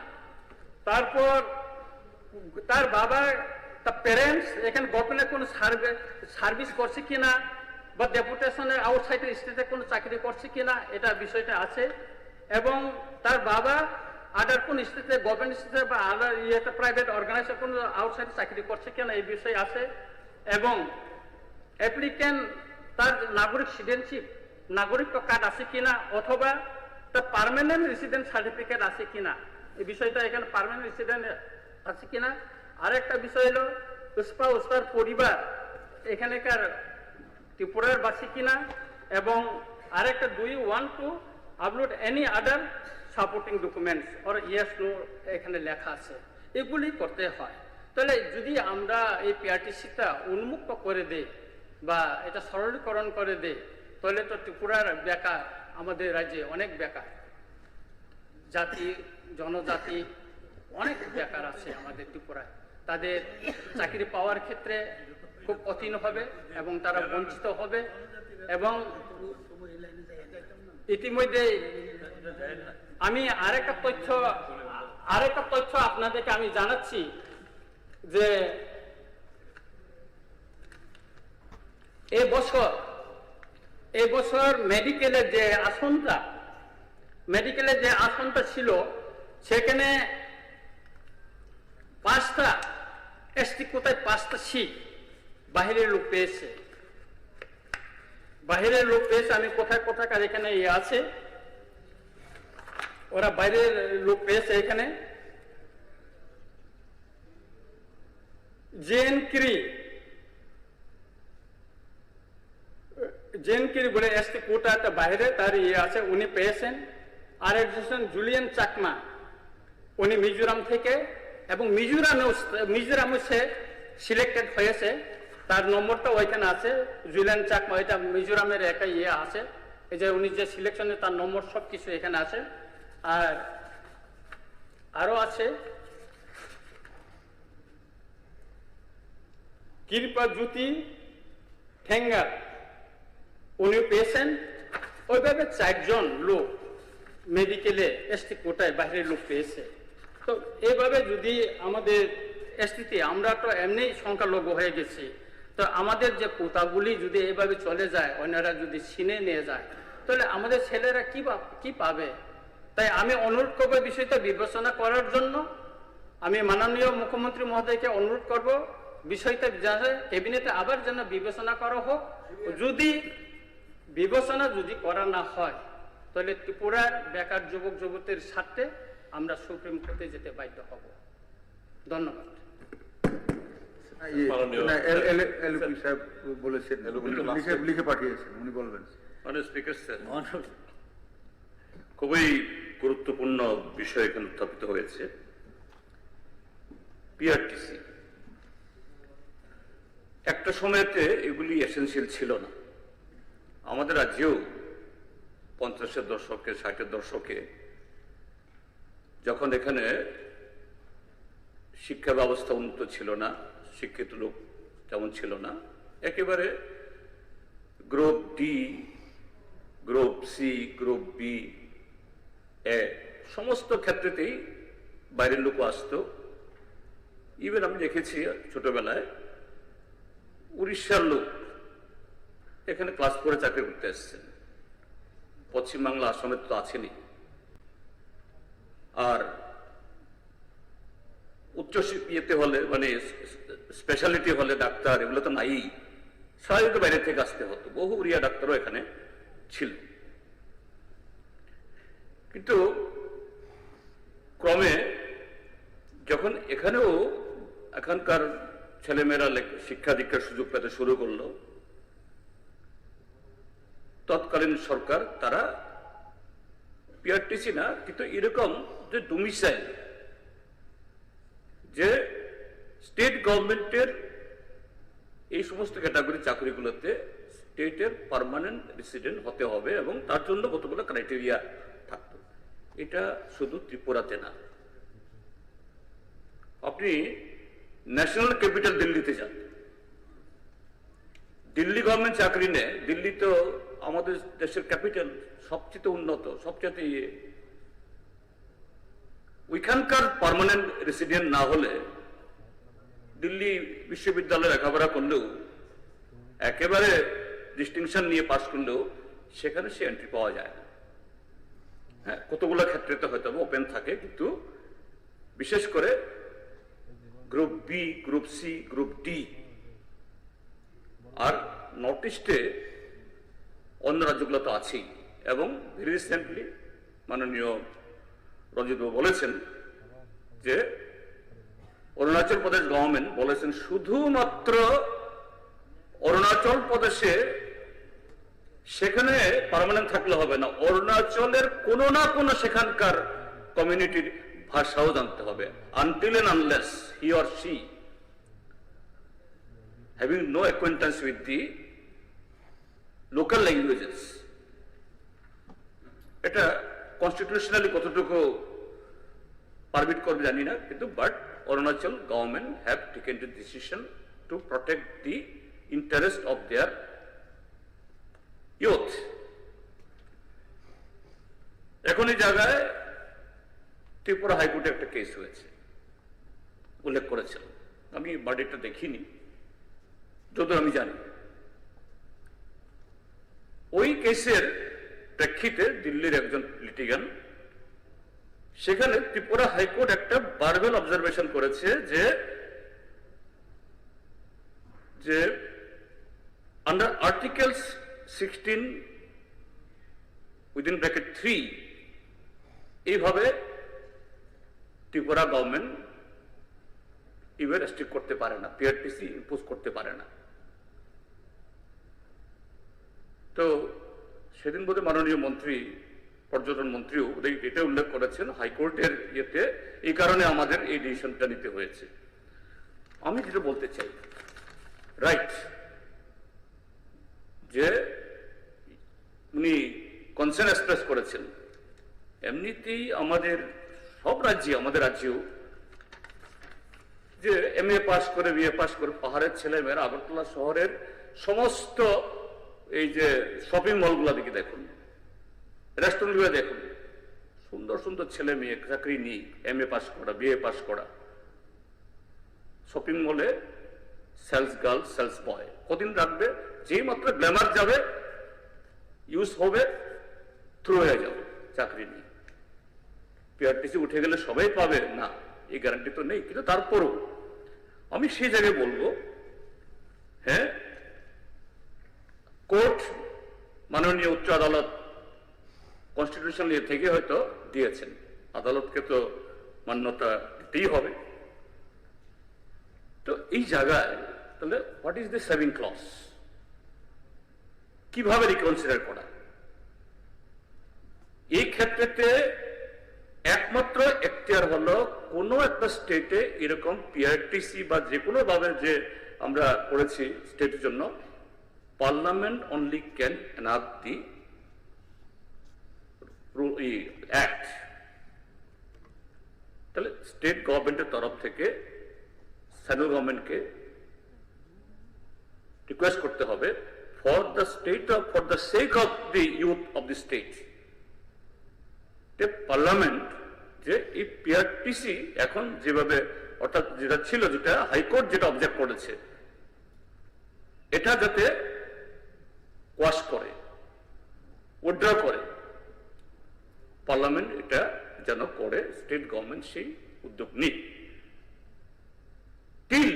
তারপর তার বাবা তার প্যারেন্টস এখানে গভর্নমেন্টের কোনো সার্ভিস করছে কিনা, বা ডেপুটেশনের আউটসাইডের স্টেটে কোনো চাকরি করছে কিনা, এটা বিষয়টা আছে। এবং তার বাবা আদার কোন স্টেটে, গভর্নমেন্ট স্টেটে বা আদার প্রাইভেট অর্গানাইজেশন কোনো আউটসাইডে চাকরি করছে কিনা, এই বিষয় আছে। এবং অ্যাপ্লিক্যান্ট তার নাগরিকত্ব কার্ড আছে কিনা, অথবা তার পার্মানেন্ট রেসিডেন্ট সার্টিফিকেট আছে কিনা, এই বিষয়টা এখানে পার্মানেন্ট রেসিডেন্ট আছে কিনা। আরেকটা বিষয় হলো স্পাউস, তার পরিবার এখানেকার ত্রিপুরার বাসী কিনা। এবং আরেকটা, do you want to upload any other supporting documents or yes no এখানে লেখা আছে, এগুলি করতে হয়। তাহলে যদি আমরা এই পিআরটিসিটা উন্মুক্ত করে দেই বা এটা সরলীকরণ করে দেই, তাহলে তো ত্রিপুরার বেকার, আমাদের রাজ্যে অনেক বেকার জাতি জনজাতি অনেক বেকার আছে আমাদের ত্রিপুরায়, তাদের চাকরি পাওয়ার ক্ষেত্রে খুব কঠিন হবে এবং তারা বঞ্চিত হবে। এবং ইতিমধ্যে আমি আরেকটা তথ্য আপনাদেরকে আমি জানাচ্ছি যে এই বছর মেডিকেলের যে আসনটা ছিল, সেখানে 5টা এসটি কোটায় 5টা সিট বাহিরের লোক পেয়েছে। আমি কোথাকার এখানে আছে, ওরা বাইরের লোক পেয়েছে। এখানে জেনকিরি বলে এসটি কোটাটা বাইরে তার আছে, উনি পেয়েছেন। আর একজন জুলিয়ান চাকমা, উনি মিজোরাম থেকে, এবং মিজোরামে সে সিলেক্টেড হয়েছে, তার নম্বরটা ওইখানে আছে। জুলিয়ান চাকমা, এটা মিজোরামের একটা আছে, এই যে উনি যে সিলেকশনে তার নম্বর সব কিছু এখানে আছে। আর আরো আছে কৃপা জ্যোতি ঠেঙ্গা, উনি পেয়েছেন। ওইভাবে 4 জন লোক মেডিকেলে এসটি কোটায় বাইরের লোক পেয়েছে। তো এইভাবে যদি আমাদের এসটিতে, আমরা তো এমনি সংখ্যালঘু হয়ে গেছি, তো আমাদের যে কোটাগুলি যদি এইভাবে চলে যায়, অন্যরা যদি ছিনে নিয়ে যায়, তাহলে আমাদের ছেলেরা কি পাবে? তাই আমি অনুরোধ করবো বিষয়টা বিবেচনা করার জন্য। আমি মাননীয় মুখ্যমন্ত্রী মহোদয়কে অনুরোধ করব বিষয়টা ক্যাবিনেটে আবার যেন বিবেচনা করা হোক। যদি বিবেচনা করা না হয়, তাহলে ত্রিপুরার বেকার যুবক যুবতীর স্বার্থে আমরা সুপ্রিম কোর্টে যেতে বাধ্য হব। ধন্যবাদ। মাননীয়- এলপি সাহেব বলেছেন, LLP তো লিখে পাঠিয়েছেন, উনি বলবেন। মাননীয় স্পিকার স্যার, খুবই গুরুত্বপূর্ণ বিষয় এখানে উত্থাপিত হয়েছে। পিআরটিসি একটা সময়তে এগুলি এসেনশিয়াল ছিল না। আমাদের রাজ্যেও 50-এর দশকে, 60-এর দশকে যখন এখানে শিক্ষা ব্যবস্থা উন্নত ছিল না, শিক্ষিত লোক তেমন ছিল না, একেবারে group D, group C, group B, সমস্ত ক্ষেত্রেতেই বাইরের লোক আসতো। ইভেন আমি দেখেছি ছোটবেলায় উড়িষ্যার লোক এখানে ক্লাস 4 চাকরি করতে এসছেন। পশ্চিমবাংলা, আসামে তো আছেনি। আর উচ্চ ইয়েতে হলে, মানে স্পেশালিটি হলে ডাক্তার, এগুলো তো নাই, স্বাভাবিক বাইরে থেকে আসতে হতো। বহু উড়িয়া ডাক্তারও এখানে ছিল। কিন্তু ক্রমে যখন এখানেও এখানকার ছেলেমেয়েরা শিক্ষা দীক্ষার সুযোগ পেতে শুরু করলো, তৎকালীন সরকার তারা পিআরটিসি না, কিন্তু এরকম যে ডোমিসাইল, যে স্টেট গভর্নমেন্টের এই সমস্ত ক্যাটাগরি চাকরিগুলোতে স্টেটের পার্মানেন্ট রেসিডেন্ট হতে হবে এবং তার জন্য কতগুলো ক্রাইটেরিয়া থাকতো। এটা শুধু ত্রিপুরাতে না, আপনি ন্যাশনাল ক্যাপিটাল দিল্লিতে যান, দিল্লি গভর্নমেন্ট চাকরি নেয়। দিল্লি তো আমাদের দেশের ক্যাপিটাল, সবচেয়ে উন্নত, সবচেয়ে ওইখানকার পার্মানেন্ট রেসিডেন্ট না হলে, দিল্লি বিশ্ববিদ্যালয়ে লেখাপড়া করলেও, একেবারে ডিস্টিংশন নিয়ে পাস করলেও, সেখানে সে এন্ট্রি পাওয়া যায় না। হ্যাঁ, কতগুলো ক্ষেত্রে তো হয়তো ওপেন থাকে, কিন্তু বিশেষ করে group B, group C, group D. আর নর্থ ইস্টে অন্য রাজ্যগুলো তো আছেই। এবং ভেরি রিসেন্টলি মাননীয় রঞ্জিতবাবু বলেছেন যে অরুণাচল প্রদেশ গভর্নমেন্ট বলেছেন শুধুমাত্র অরুণাচল প্রদেশে সেখানে পার্মানেন্ট থাকলে হবে না, অরুণাচলের কোনো না কোনো সেখানকার কমিউনিটির ভাষাও জানতে হবে। Until and unless he or she having no acquaintance with the local languages. এটা কনস্টিটিউশনালি কতটুকু পারমিট করবে জানি না, কিন্তু but Arunachal government have taken the decision to protect the interest of their youth. এখন এই জায়গায় ত্রিপুরা হাইকোর্টে একটা কেস হয়েছে, উল্লেখ করেছিল। আমি বার্ডিকটা দেখিনি, যত আমি জানি। ওই কেসের প্রেক্ষিতে দিল্লির একজন লিটিগান, সেখানে ত্রিপুরা হাইকোর্ট একটা বারবেল অবজারভেশন করেছে যে আন্ডার আর্টিকেলস 16 উইদিন ব্র্যাকেট 3 এইভাবে ত্রিপুরা গভর্নমেন্ট ইভেন রেস্ট্রিক্ট করতে পারে না, পিআরটিসি ইম্পোজ করতে পারে না। তো সেদিন বোধহয় মাননীয় মন্ত্রী, পর্যটন মন্ত্রীও এটা উল্লেখ করেছেন হাইকোর্টের ইয়েতে, এই কারণে আমাদের এই ডিসিশনটা নিতে হয়েছে। আমি যেটা বলতে চাই, রাইট, যে উনি কনসার্ন এক্সপ্রেস করেছেন এমনিতেই আমাদের সব রাজ্যে, আমাদের রাজ্যেও যে MA পাস করে BA পাস করে পাহাড়ের ছেলেমেয়েরা আগরতলা শহরের সমস্ত এই যে শপিং মলগুলো দিকে দেখুন, রেস্টুরেন্টগুলো দেখুন, সুন্দর সুন্দর ছেলে মেয়ে চাকরি নিয়ে MA পাস করা BA পাস করা, শপিং মলে সেলস গার্ল সেলস বয় কদিন রাখবে, যেই মাত্র গ্ল্যামার যাবে ইউজ হবে থ্রু হয়ে যাবে চাকরি নিয়ে। PRTC উঠে গেলে সবাই পাবে না, এই গ্যারান্টি তো নেই, কিন্তু তারপরও আমি সেই জায়গায় বলবো, হ্যাঁ কোর্ট মাননীয় উচ্চ আদালত কনস্টিটিউশন থেকে হয়তো দিয়েছেন, আদালতকে তো মান্যতা দিতেই হবে। তো এই জায়গায় তাহলে what is the saving clause, কিভাবে রিকনসিডার করা? এই ক্ষেত্রেতে একমাত্র এখতিয়ার হলো কোনো একটা স্টেটে এরকম PRTC বা যে কোনো ভাবে যে আমরা করেছি স্টেটের জন্য, parliament only can enact the act. তাহলে স্টেট গভর্নমেন্টের তরফ থেকে সেন্ট্রাল গভর্নমেন্টকে রিকোয়েস্ট করতে হবে for the sake of the youth of the state, parliament যে এই PRTC এখন যেভাবে অর্থাৎ যেটা ছিল, যেটা হাইকোর্ট যেটা অবজেক্ট করেছে, এটা যাতে ওয়াশ করে, উইথড্র করে, পার্লামেন্ট এটা যেন করে, স্টেট গভর্নমেন্ট সেই উদ্যোগ নিক। টিল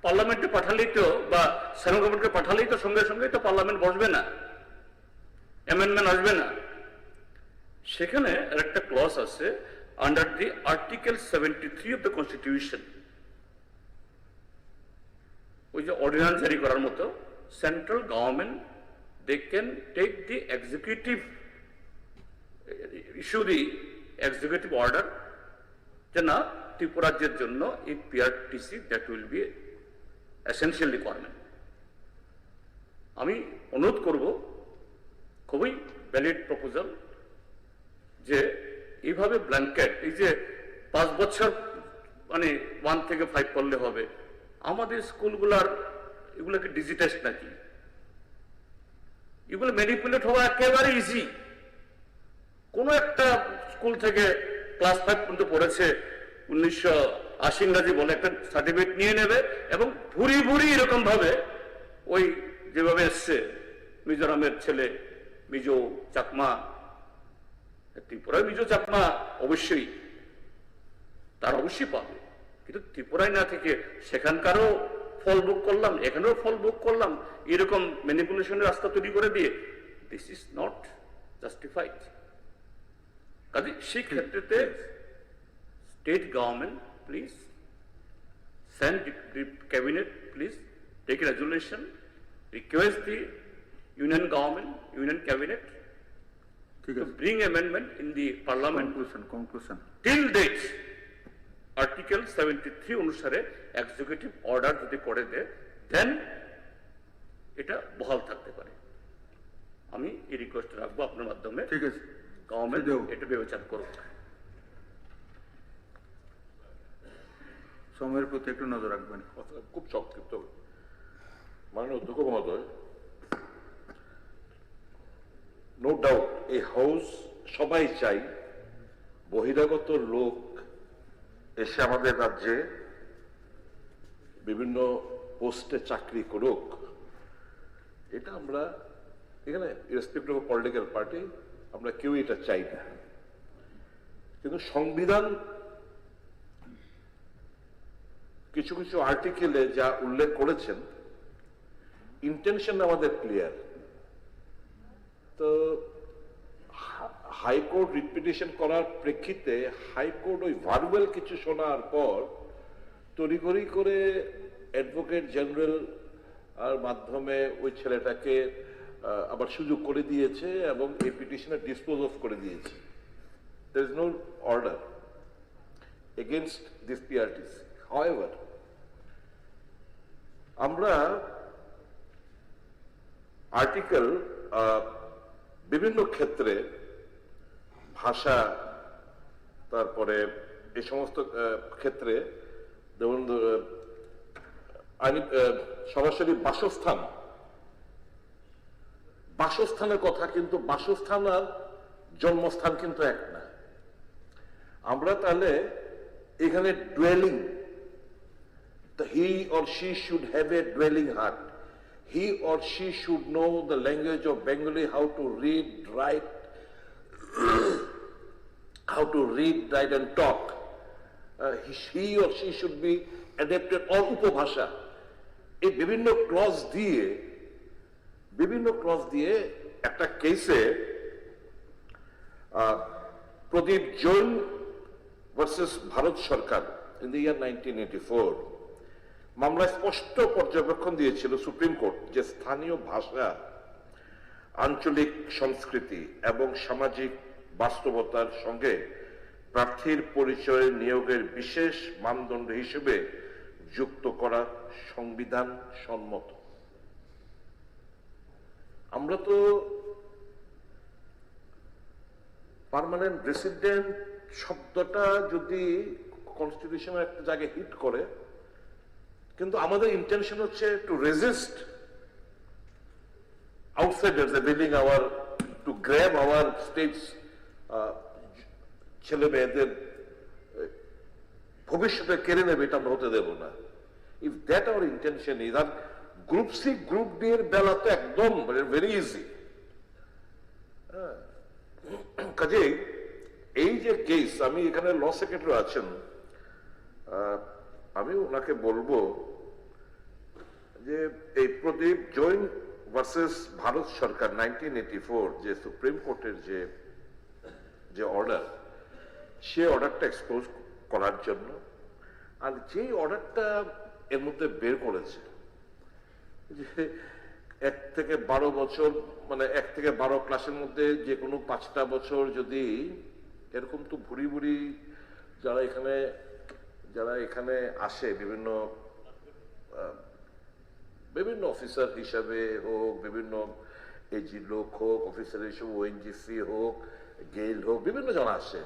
পার্লামেন্টে পাঠালেই তো বা সেন্ট্রাল গভর্নমেন্টকে পাঠালেই তো সঙ্গে সঙ্গে তো পার্লামেন্ট বসবে না, অ্যামেন্ডমেন্ট আসবে না। সেখানে একটা ক্লজ আছে under the article 73 of the constitution, ওই যে অর্ডিন্যান্স জারি করার মতো, central government they can take the executive issue the executive order যে না ত্রিপুরা রাজ্যের জন্য এই PRTC that will be essential requirement. আমি অনুরোধ করব, খুবই ভ্যালিড প্রপোজাল, যে এইভাবে ব্ল্যাঙ্কেট এই যে 5 বছর মানে 1 থেকে 5 পড়লে হবে, আমাদের স্কুলগুলার এগুলোকে ডিজিটাইজ নাকি? এগুলো ম্যানিপুলেট হওয়া একেবারে ইজি। কোন একটা স্কুল থেকে ক্লাস 5 পর্যন্ত পড়েছে 1980 ইংরাজি বলে একটা সার্টিফিকেট নিয়ে নেবে এবং ভুরি ভুরি এরকম ভাবে ওই যেভাবে এসছে মিজোরামের ছেলে, মিজো চাকমা, ত্রিপুরায় মিজো চাকমা অবশ্যই তার অবশ্যই পাবে, কিন্তু ত্রিপুরায় না থেকে সেখানকারও ফল ভোগ করলাম, এখানেও ফল ভোগ করলাম, এরকম ম্যানিপুলেশনের রাস্তা তৈরি করে দিয়ে, দিস ইজ নট জাস্টিফাইড। কাজে সেই ক্ষেত্রে state government please send the cabinet, please take a resolution, request the union government, union cabinet ঠিক to আছে, bring amendment in the parliament conclusion till date article 73 অনুসারে executive order যদি করে দেয়, then এটা বহাল থাকতে পারে। আমি এই রিকোয়েস্ট রাখবো আপনার মাধ্যমে, ঠিক আছে, গভর্নমেন্ট দেব। এটা বিবেচনা করুক। সময়ের প্রতি একটু নজর রাখবেন। খুব সংক্ষিপ্ত। মাননীয় অধ্যক্ষ মহোদয়, নো ডাউট এই হাউস সবাই চাই বহিরাগত লোক এসে আমাদের রাজ্যে বিভিন্ন পোস্টে চাকরি করুক, এটা আমরা এখানে ইরেসপেক্টিভ অফ পলিটিক্যাল পার্টি আমরা কেউ এটা চাই না। কিন্তু সংবিধান কিছু কিছু আর্টিকেলে যা উল্লেখ করেছেন, ইন্টেনশন আমাদের ক্লিয়ার। তো হাইকোর্ট রিপিটিশন করার প্রেক্ষিতে হাইকোর্ট ওই ভার্বাল কিছু শোনার পর তড়িঘড়ি করে অ্যাডভোকেট জেনারেল আর মাধ্যমে ওই ছেলেটাকে আবার সুযোগ করে দিয়েছে এবং এই পিটিশনে ডিসপোজ অফ করে দিয়েছে। there is no order against this PRTC. However, আমরা আর্টিকেল বিভিন্ন ক্ষেত্রে ভাষা, তারপরে এই সমস্ত ক্ষেত্রে যেমন সরাসরি বাসস্থানের কথা, কিন্তু বাসস্থান আর জন্মস্থান কিন্তু এক না। আমরা তাহলে এখানে duelling, he or she should have a dwelling heart. He or she should know the language of Bengali, how to read, write, and talk. He or she should be adapted or উপভাষা। এই বিভিন্ন clause দিয়ে একটা কেসে Pradeep Jain versus Bharat সরকার in the year 1984 মামলায় স্পষ্ট পর্যবেক্ষণ দিয়েছিল সুপ্রিম কোর্ট যে স্থানীয় ভাষা, আঞ্চলিক সংস্কৃতি এবং সামাজিক বাস্তবতার সঙ্গে প্রার্থীর পরিচয় নিয়োগের বিশেষ মানদণ্ড হিসেবে যুক্ত করা সংবিধান সম্মত। আমরা তো পার্মানেন্ট রেসিডেন্ট শব্দটা যদি কনস্টিটিউশনের একটা জায়গায় হিট করে, কিন্তু আমাদের ইন্টেনশন হচ্ছে to resist outsiders building our, to grab our states, ছেলে মেয়েদের ভবিষ্যতে কেড়ে নেবে, এটা আমরা হতে দেব না। If that our intention is, আর গ্রুপ সি গ্রুপ ডি এর বেলা তো একদম ভেরি ইজি। কাজেই এই যে কেস, আমি এখানে ল সেক্রেটারি আছেন, আমি ওনাকে বলবো যে এই প্রদীপ জৈন ভার্সেস ভারত সরকার 1984 যে সুপ্রিম কোর্টের যে অর্ডার, সে অর্ডারটা এক্সপোজ করার জন্য, আর যে অর্ডারটা এর মধ্যে বের করেছে যে 1 থেকে 12 বছর, মানে 1 থেকে 12 ক্লাসের মধ্যে যে কোনো 5টা বছর যদি এরকম, তো ভুরি ভুরি যারা এখানে আসে বিভিন্ন অফিসার হিসাবে হোক, বিভিন্ন এজি লোক হোক, অফিসার হিসেবে ওএনজিসি হোক, গেইল হোক, বিভিন্ন জন আসে,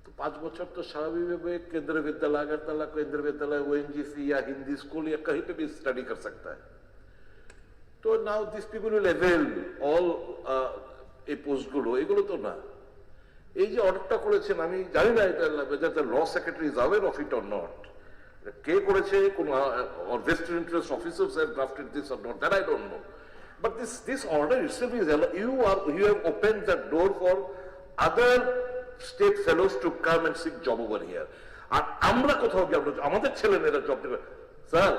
তো 5 বছর तो स्वाभाविक केंद्रीय विद्यालय अगरतला केंद्रीय विद्यालय ओएनजीसी या हिंदी स्कूल या कहीं पे भी स्टडी कर सकता है। तो now this people will avail all এই পোস্টগুলো, এগুলো তো না। এই যে অর্ডারটা করেছেন, আমি জানি না এটা whether law secretary is aware of it or not, কে করেছে, কোন vested interest officers have drafted this or not, that I don't know, but this order itself is, you have opened the door for other state fellows to come and seek job over here. আর আমরা কোথাও গিয়ে আমাদের ছেলেমেয়েরা job দেবে? Sir,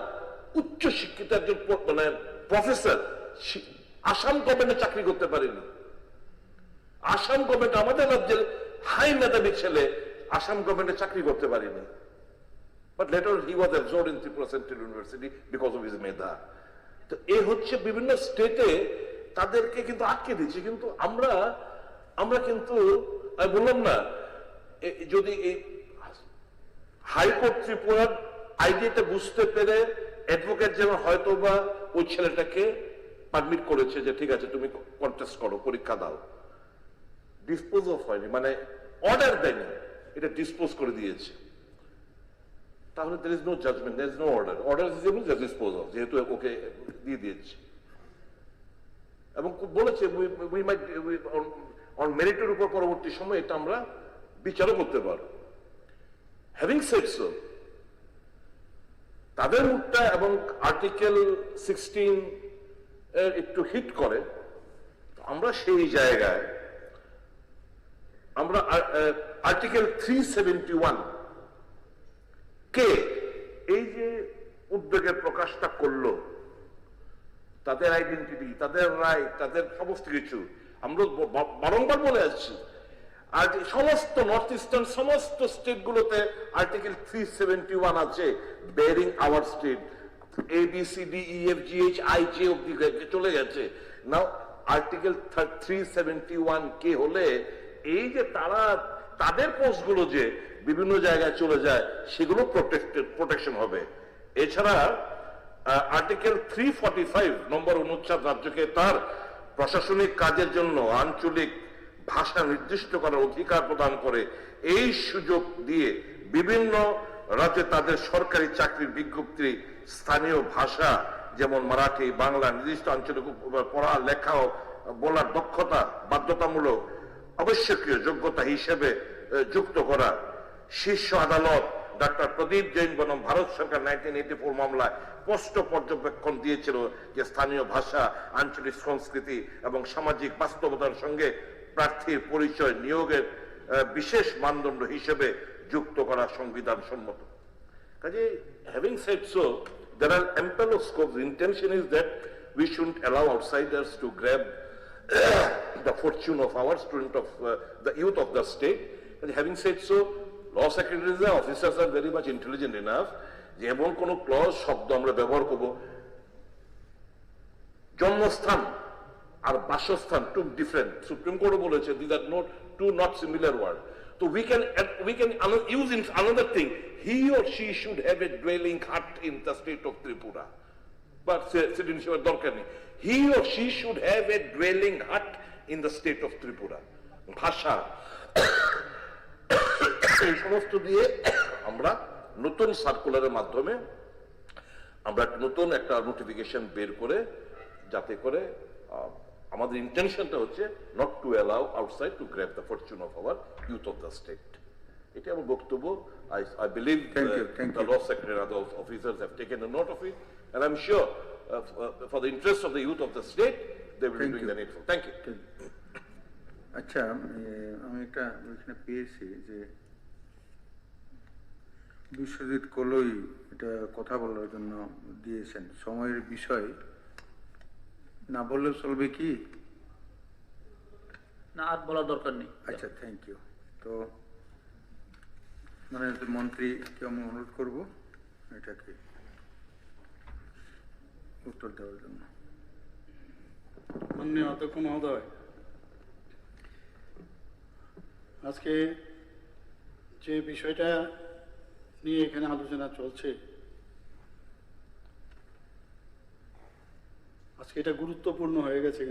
উচ্চ শিক্ষিত একজন মানে প্রফেসর আসাম গভর্নমেন্টে চাকরি করতে পারেনি। আসাম গভর্নমেন্ট, আমাদের রাজ্যের হাই মেধাবী ছেলে আসাম গভর্নমেন্টে চাকরি করতে পারেনি, but later he was absorbed in Tripura Central University because of his মেধা। তো এই হচ্ছে বিভিন্ন স্টেটে তাদেরকে কিন্তু আটকে দিচ্ছে, কিন্তু আমরা কিন্তু আমি বললাম না, যদি এই হাইকোর্ট ত্রিপুরার আইডিয়াটা বুঝতে পেরে অ্যাডভোকেট যেমন হয়তো বা ওই ছেলেটাকে পারমিট করেছে যে ঠিক আছে তুমি কন্টেস্ট করো, পরীক্ষা দাও, ডিসপোজ অফ হয়নি, মানে অর্ডার দেয়নি, এটা ডিসপোজ করে দিয়েছে, তাহলে there is no judgment, there is no order. Order is able to dispose of, যেহেতু ওকে দিয়ে দিয়েছে। এবং বলেছে we might on মেরিটের উপর পরবর্তী সময় এটা আমরা বিচারও করতে পারব। হ্যাভিং সেড সো, তাদের মুখটা এবং আর্টিকেল 16 এর একটু হিট করে, আমরা সেই জায়গায় আমরা আর্টিকেল 371 কে এই যে উদ্যোগের প্রকাশটা করলো, তাদের আইডেন্টিটি, তাদের রাইট, তাদের সমস্ত কিছু আমরা বারংবার বলে আসছি। আর সমস্ত নর্থ ইস্টার্ন সমস্ত স্টেট গুলোতে আর্টিকেল 371 আছে, বেয়ারিং আওয়ার স্টেট, ABCDEFGHIJ অব্দি চলে গেছে। নাও আর্টিকেল 371 কে হলে এই যে তাদের পোস্টগুলো যে বিভিন্ন জায়গায় চলে যায়, সেগুলো প্রোটেকশন হবে। এছাড়া আর্টিকেল 345 নম্বর অনুচ্ছেদ রাজ্যকে তার প্রশাসনিক কাজের জন্য আঞ্চলিক ভাষা নির্দিষ্ট করার অধিকার প্রদান করে এই সুযোগ দিয়ে বিভিন্ন রাজ্যে তাদের সরকারি চাকরির বিজ্ঞপ্তি স্থানীয় ভাষা যেমন মারাঠি, বাংলা, নির্দিষ্ট আঞ্চলিক পড়া, লেখা ও বলার দক্ষতা বাধ্যতামূলক আবশ্যকীয় যোগ্যতা হিসেবে যুক্ত করা। শীর্ষ আদালত ডক্টর প্রদীপ জৈন বনাম ভারত সরকার 1984 মামলায় স্পষ্ট পর্যবেক্ষণ দিয়েছিল যে স্থানীয় ভাষা, আঞ্চলিক সংস্কৃতি এবং সামাজিক বাস্তবতার সঙ্গে প্রার্থীর পরিচয় নিয়োগের বিশেষ মানদণ্ড হিসেবে যুক্ত করা সংবিধান সম্মত। কাজে having said so, there are ample of scopes. The intention is that we shouldn't allow outsiders to grab the fortune of our student of the youth of the state. And having said so, law secretaries and officers are very much intelligent enough যে এমন কোন clause শব্দ আমরা ব্যবহার করব, জন্মস্থান আর বাসস্থান two different, supreme কোর্টও বলেছে this are not similar word. So we can use in another thing, he or she should have a dwelling hut in the state of Tripura, but citizenship দরকার নেই, he or she should have a dwelling hut in the state of Tripura. ভাষা এই সমস্ত দিয়ে আমরা নতুন সার্কুলারের মাধ্যমে আমরা নতুন একটা নোটিফিকেশন বের করে, যাতে করে আমাদের ইন্টেনশনটা হচ্ছে not to allow outside two grab the Fortune of our youth of the state. এটা আমার বক্তব্য। I believe the law secretary and other officers have taken a note of it, and I'm sure for the interest of the youth of the state they will be doing the needful. Thank you. আচ্ছা, আমি একটা এখানে পেয়েছি যে বিশ্বজিৎ কলই এটা কথা বলার জন্য দিয়েছেন, সময়ের বিষয় না বললে চলবে কি? না, আর বলার দরকার নেই। আচ্ছা, থ্যাংক ইউ। তো মানে মন্ত্রীকে আমি অনুরোধ করবো এটাকে উত্তর দেওয়ার জন্য। মাননীয় অধ্যক্ষ মহোদয়, আজকে যে বিষয়টা নিয়ে এখানে আলোচনা চলছে, আজকে এটা গুরুত্বপূর্ণ হয়ে গেছে,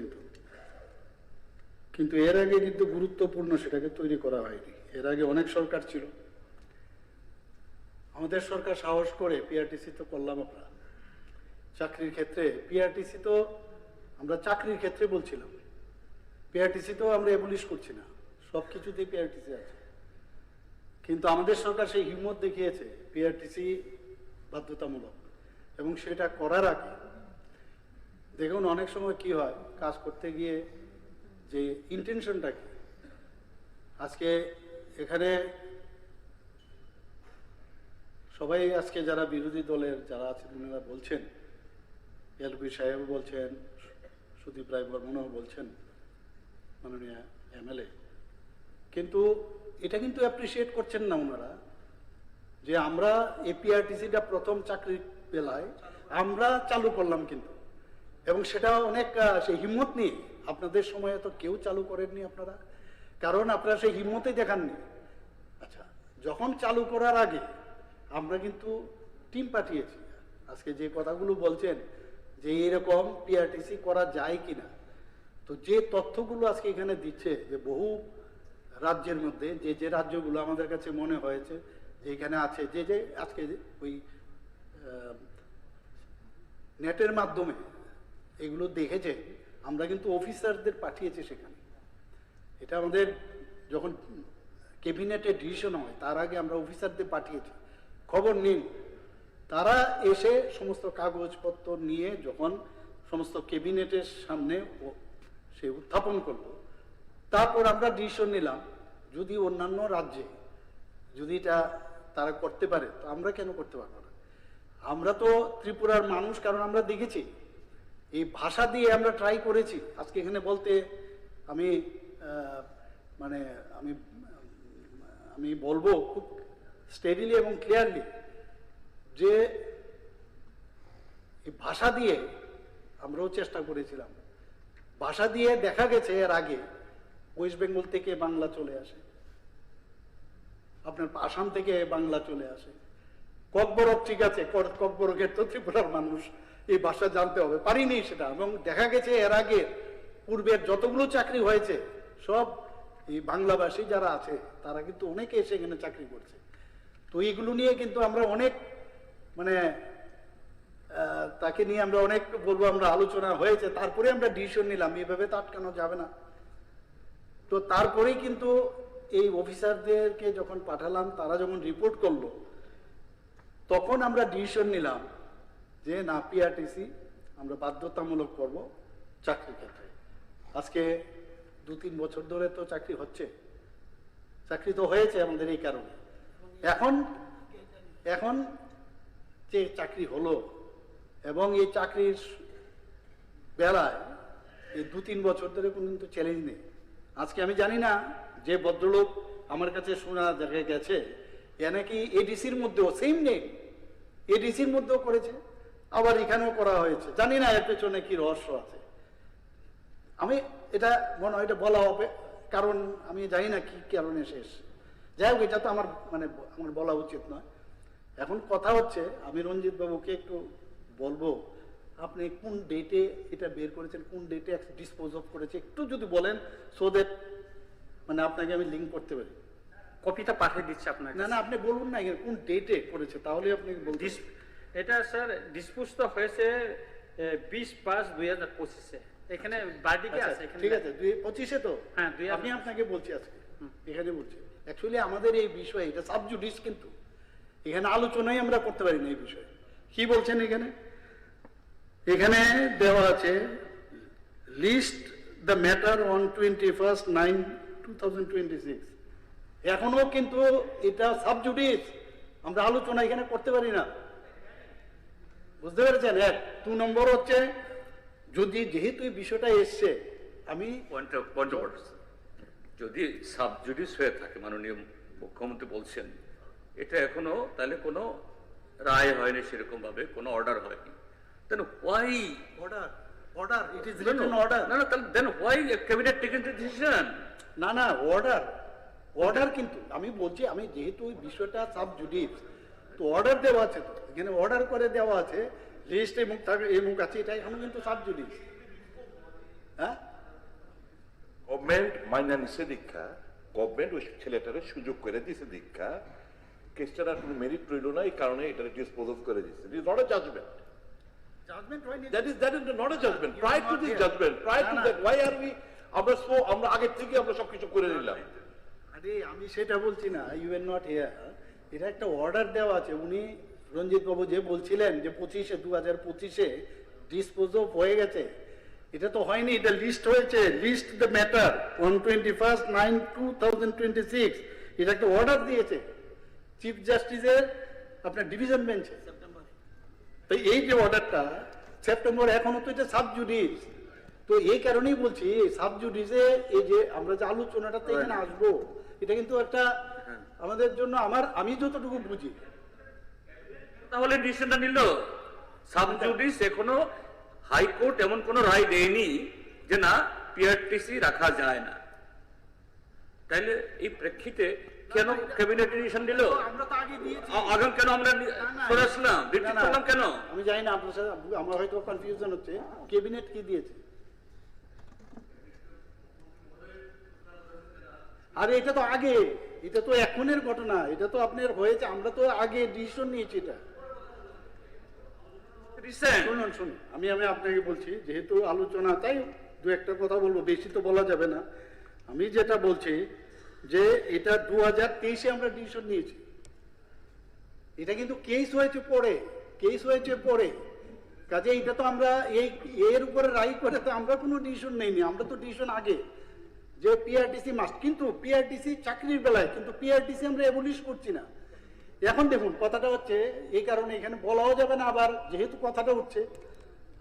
কিন্তু এর আগে কিন্তু গুরুত্বপূর্ণ সেটাকে তৈরি করা হয়নি। এর আগে অনেক সরকার ছিল, আমাদের সরকার সাহস করে পিআরটিসি তো করলাম আমরা চাকরির ক্ষেত্রে। পিআরটিসি তো আমরা চাকরির ক্ষেত্রে বলছিলাম, পিআরটিসি তো আমরা এবলিশ করছি না, সব কিছুতেই পিআরটিসি আছে। কিন্তু আমাদের সরকার সেই হিম্মত দেখিয়েছে পিআরটিসি বাধ্যতামূলক, এবং সেটা করার আগে দেখুন অনেক সময় কি হয়, কাজ করতে গিয়ে যে ইন্টেনশনটা কি। আজকে এখানে সবাই আজকে যারা বিরোধী দলের যারা আছেন ওনারা বলছেন, এলপি সাহেব বলছেন, সুদীপ রায় বর্মনও বলছেন, মাননীয় এমএলএ, কিন্তু এটা কিন্তু অ্যাপ্রিসিয়েট করছেন না ওনারা যে আমরা এপিআরটিসিটা প্রথম চাকরি বেলায় আমরা চালু করলাম কিন্তু, এবং সেটা অনেক সেই হিম্মত নিয়ে। আপনাদের সময়ে তো কেউ চালু করেননি আপনারা, কারণ আপনারা সেই হিম্মতই দেখাননি। আচ্ছা, যখন চালু করার আগে আমরা কিন্তু টিম পাঠিয়েছি। আজকে যে কথাগুলো বলছেন যে এরকম পিআরটিসি করা যায় কিনা, তো যে তথ্যগুলো আজকে এখানে দিচ্ছে যে বহু রাজ্যের মধ্যে যে রাজ্যগুলো আমাদের কাছে মনে হয়েছে যে এখানে আছে, যে আজকে ওই নেটের মাধ্যমে এগুলো দেখেছে, আমরা কিন্তু অফিসারদের পাঠিয়েছি সেখানে। এটা আমাদের যখন ক্যাবিনেটে ডিসিশন হয় তার আগে আমরা অফিসারদের পাঠিয়েছি, খবর নিন। তারা এসে সমস্ত কাগজপত্র নিয়ে যখন সমস্ত ক্যাবিনেটের সামনে সে উত্থাপন করলো, তারপর আমরা ডিসিশন নিলাম যদি অন্যান্য রাজ্যে যদি এটা তারা করতে পারে তো আমরা কেন করতে পারবো না। আমরা তো ত্রিপুরার মানুষ, কারণ আমরা দেখেছি এই ভাষা দিয়ে আমরা ট্রাই করেছি। আজকে এখানে বলতে আমি মানে আমি বলবো খুব স্টেডিলি এবং ক্লিয়ারলি যে এই ভাষা দিয়ে আমরাও চেষ্টা করেছিলাম। ভাষা দিয়ে দেখা গেছে এর আগে ওয়েস্ট বেঙ্গল থেকে বাংলা চলে আসে, আপনার আসাম থেকে বাংলা চলে আসে, ককবরক ঠিক আছে, ককবরকের তো ত্রিপুরার মানুষ এই ভাষা জানতে হবে, পারিনি সেটা। এবং দেখা গেছে এর আগে পূর্বের যতগুলো চাকরি হয়েছে সব এই বাংলাভাষী যারা আছে তারা কিন্তু অনেকে এসে এখানে চাকরি করছে। তো এইগুলো নিয়ে কিন্তু আমরা অনেক মানে তাকে নিয়ে আমরা অনেক বলবো আমরা আলোচনা হয়েছে, তারপরে আমরা ডিসিশন নিলাম এইভাবে তো আটকানো যাবে না। তো তারপরেই কিন্তু এই অফিসারদেরকে যখন পাঠালাম, তারা যখন রিপোর্ট করলো, তখন আমরা ডিসিশন নিলাম যে না, পিআরটিসি আমরা বাধ্যতামূলক করব চাকরির ক্ষেত্রে। আজকে 2-3 বছর ধরে তো চাকরি হচ্ছে, চাকরি তো হয়েছে আমাদের এই কারণে। এখন যে চাকরি হলো এবং এই চাকরির বেলায় এই 2-3 বছর ধরে কোনো কিন্তু চ্যালেঞ্জ নেই। আজকে আমি জানি না যে ভদ্রলোক আমার কাছে শোনা দেখা গেছে এ নাকি এডিসির মধ্যেও সেম নেই, এডিসির মধ্যেও করেছে, আবার এখানেও করা হয়েছে। জানি না এর পেছনে কি রহস্য আছে। আমি এটা মনে হয় এটা বলা হবে, কারণ আমি জানি না কি কারণে শেষ। যাই হোক, এটা তো আমার বলা উচিত নয়। এখন কথা হচ্ছে, আমি রঞ্জিত বাবুকে একটু বলবো, আপনি কোন ডেটে এটা বের করেছেন, কোন ডেটে ডিসপোজ অফ করেছে, একটু যদি বলেন, সো দ্যাট মানে আপনাকে আমি লিঙ্ক করতে পারি। কপিটা পাঠিয়ে দিচ্ছি আপনাকে। না না, আপনি বলুন না কোন ডেটে করেছে, তাহলে আপনি বলতে। এটা স্যার ডিসপোজ তো হয়েছে 20/5/2025-এ। এখানে বার্ডিকে আচ্ছা, আছে, এখানে ঠিক আছে, 2025-এ তো। হ্যাঁ, আমি আপনাকে বলছি আজকে এখানে বলছি, অ্যাকচুয়ালি আমাদের এই বিষয়ে এটা সাবজুডিস, কিন্তু এখানে আলোচনাই আমরা করতে পারি না এই বিষয়ে। কি বলছেন এখানে? এখানে দেওয়া আছে লিস্ট দ্য ম্যাটার অন 21/9/2026। এখনো কিন্তু এটা সাবজুডিস, আমরা আলোচনা এখানে করতে পারি না, বুঝতে পেরেছেন? 2 নম্বর হচ্ছে, যদি যেহেতু এই বিষয়টা এসছে, আমি পয়েন্ট অফ অর্ডার, যদি সাবজুডিস হয়ে থাকে, মাননীয় মুখ্যমন্ত্রী বলছেন, এটা এখনো তাহলে কোনো রায় হয়নি, সেরকম ভাবে কোনো অর্ডার হয়নি, then why order it is written order. না না, তাহলে then why cabinet taken the decision? না না, অর্ডার কিন্তু আমি বলছি, আমি যেহেতু ওই বিষয়টা সাবজুডিস, তো অর্ডার দেওয়া আছে, তো এখানে অর্ডার করে দেওয়া আছে, লিস্ট এই মুখ আছে, এটা এখন কিন্তু সাবজুডিস। হ্যাঁ, গভর্নমেন্ট মাইনা নিছে দীক্ষা, গভর্নমেন্ট ওই ছেলেটারে সুযোগ করে দিছে দীক্ষা, কেসটার আর কোনো মেরিট রইল না, এই কারণে এটা ডিসপোজ অফ করে দিচ্ছে। It is not a judgement, judgement হয়নি। that is not a judgment. Prior to this judgment, prior to that, why are we আমরা আগে থেকে আমরা সবকিছু করে নিলাম? আরে আমি সেটা বলছি না, ইউ আর নট হিয়ার। এটা একটা অর্ডার দেওয়া আছে। উনি রঞ্জিত বাবু যে বলছিলেন যে 2025-এ ডিসপোজ অফ হয়ে গেছে, এটা তো হয়নি, এটা লিস্ট হয়েছে, লিস্ট দ্য ম্যাটার অন 21/9/2026। এটা একটা অর্ডার দিয়েছে চিফ জাস্টিসের আপনার ডিভিশন বেঞ্চে। তো এই যে অর্ডারটা সেপ্টেম্বর, এখনো তো এটা সাবজুডিস। তো এই কারণেই বলছি, সাবজুডিসে এই যে আমরা যে আলোচনাটাতে এখানে আসবো, এটা কিন্তু একটা আমাদের জন্য, আমি যতটুকু বুঝি। তাহলে ডিসিশনটা নিল সাবজুডিস, এখনো হাইকোর্ট এমন কোন রায় দেয়নি যে না পিআরটিসি রাখা যায় না। তাইলে এই প্রেক্ষিতে কেন ক্যাবিনেট ডিসিশন দিল? আমরা তো আগে দিয়েছি। আগাম কেন আমরা সরে আসলাম, রিট্রিট করলাম কেন? আমি জানি না, আপনার সাথে আমার হয়তো কনফিউশন হচ্ছে। ক্যাবিনেট কি দিয়েছে? আরে এটা তো আগে, এটা তো এখনের ঘটনা, এটা তো আপনার হয়েছে, আমরা তো আগে ডিসিশন নিয়েছি এটা। শুনুন, আমি আপনাকে বলছি, যেহেতু আলোচনা, তাই 2-একটা কথা বলবো, বেশি তো বলা যাবে না। আমি যেটা বলছি যে এটা 2023-এ আমরা ডিসিশন নিয়েছি, এটা কিন্তু কেস হয়েছে পরে, কাজে এটা তো আমরা এর উপরে রায় করে তো আমরা কোনো ডিসিশন নেইনি, আমরা তো ডিসিশন আগে যে পিআরটিসি মাস্ট। কিন্তু পিআরটিসি চাকরির বেলায়, কিন্তু পিআরটিসি আমরা অ্যাবলিশ করছি না। এখন দেখুন কথাটা হচ্ছে, এই কারণে এখানে বলাও যাবে না, আবার যেহেতু কথাটা উঠছে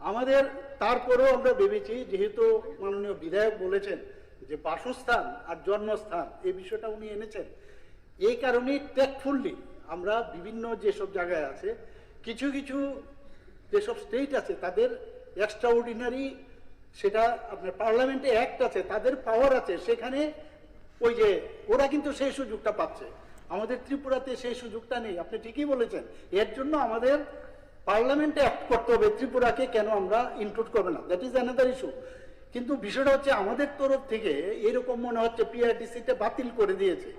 আমাদের, তারপরেও আমরা ভেবেছি, যেহেতু মাননীয় বিধায়ক বলেছেন যে বাসস্থান আর জন্মস্থান এই বিষয়টা উনি এনেছেন, এই কারণেই টেকফুললি আমরা বিভিন্ন যেসব জায়গায় আছে, কিছু যেসব স্টেট আছে তাদের এক্সট্রাঅর্ডিনারি, সেটা আপনার পার্লামেন্টে অ্যাক্ট আছে, তাদের পাওয়ার আছে, সেখানে ওই যে ওরা কিন্তু সেই সুযোগটা পাচ্ছে। আমাদের ত্রিপুরাতে সেই সুযোগটা নেই। আপনি ঠিকই বলেছেন, এর জন্য আমাদের পার্লামেন্টে অ্যাক্ট করতে হবে, ত্রিপুরাকে কেন আমরা ইনক্লুড করবে না, দ্যাট ইজ অ্যানাদার ইস্যু। কিন্তু বিষয়টা হচ্ছে আমাদের তরফ থেকে এরকম মনে হচ্ছে পিআরটিসিটা বাতিল করে দিয়েছে।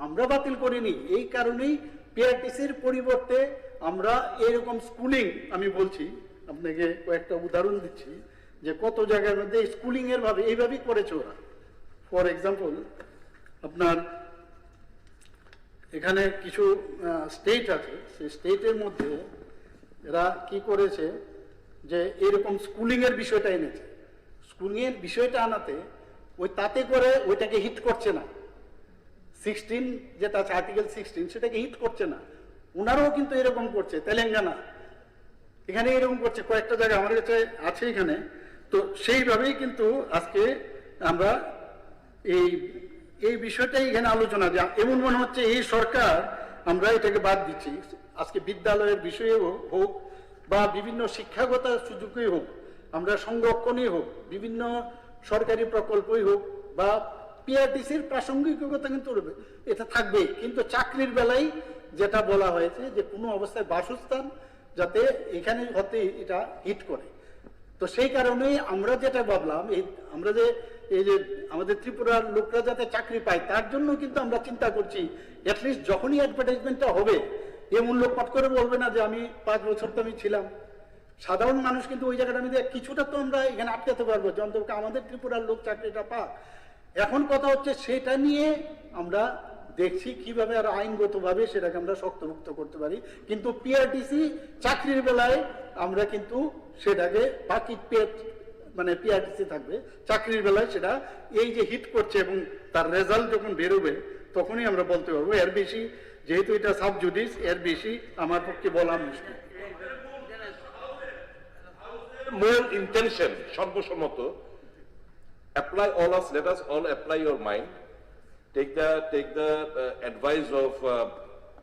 আমরা বাতিল করিনি, এই কারণেই পিআরটিসির পরিবর্তে আমরা এরকম স্কুলিং, আমি বলছি আপনাকে কয়েকটা উদাহরণ দিচ্ছি যে কত জায়গার মধ্যে স্কুলিং এর ভাবে এইভাবেই করেছে ওরা। ফর এক্সাম্পল, আপনার এখানে কিছু স্টেট আছে, সেই স্টেটের মধ্যে এরা কি করেছে যে এরকম স্কুলিং এর বিষয়টা এনেছে। স্কুলিং এর বিষয়টা আনাতে ওই তাতে করে ওইটাকে হিট করছে না, 16 যেটা আছে আর্টিকেল 16 সেটাকে হিট করছে না। ওনারাও কিন্তু এরকম করছে, তেলেঙ্গানা এখানে এরকম করছে, কয়েকটা জায়গা আমার কাছে আছে এখানে। তো সেইভাবেই কিন্তু আজকে আমরা এই বিষয়টাই এখানে আলোচনা, যে এমন মনে হচ্ছে এই সরকার আমরা এটাকে বাদ দিচ্ছি। আজকে বিদ্যালয়ের বিষয়ে হোক বা বিভিন্ন শিক্ষাগত সুযোগই হোক, আমরা সংরক্ষণই হোক, বিভিন্ন সরকারি প্রকল্পই হোক বা পিআরটিসির প্রাসঙ্গিকতা কিন্তু এটা থাকবেই। কিন্তু চাকরির বেলায় যেটা বলা হয়েছে যে কোনো অবস্থায় বাসস্থান যাতে এখানে হতে এটা হিট করে। তো সেই কারণেই আমরা যেটা ভাবলাম, আমরা যে এই যে আমাদের ত্রিপুরার লোকরা যাতে চাকরি পায় তার জন্য কিন্তু আমরা চিন্তা করছি, অ্যাটলিস্ট যখনই অ্যাডভার্টাইজমেন্টটা হবে এমন লোক পট করে বলবে না যে আমি 5 বছর তো আমি ছিলাম। সাধারণ মানুষ কিন্তু ওই জায়গাটা আমি কিছুটা তো আমরা এখানে আটকাতে পারবো, যন্ত্রকে আমাদের ত্রিপুরার লোক চাকরিটা পাক। এখন কথা হচ্ছে সেটা নিয়ে আমরা দেখছি কিভাবে আর আইনগতভাবে সেটাকে আমরা শক্তভুক্ত করতে পারি। কিন্তু পিআরটিসি চাকরির বেলায় আমরা কিন্তু সেটাকে বাকি মানে পিআরটিসি থাকবে, চাকরির বেলায় সেটা এই যে হিট করছে এবং তার রেজাল্ট যখন বেরোবে তখনই আমরা বলতে পারবো। এর বেশি যেহেতু এটা সাব জুডিস, এর বেশি আমার পক্ষে বলা মুশকিল। মূল intention সর্বসম্মত, apply all us, let us all apply your mind, take the advice of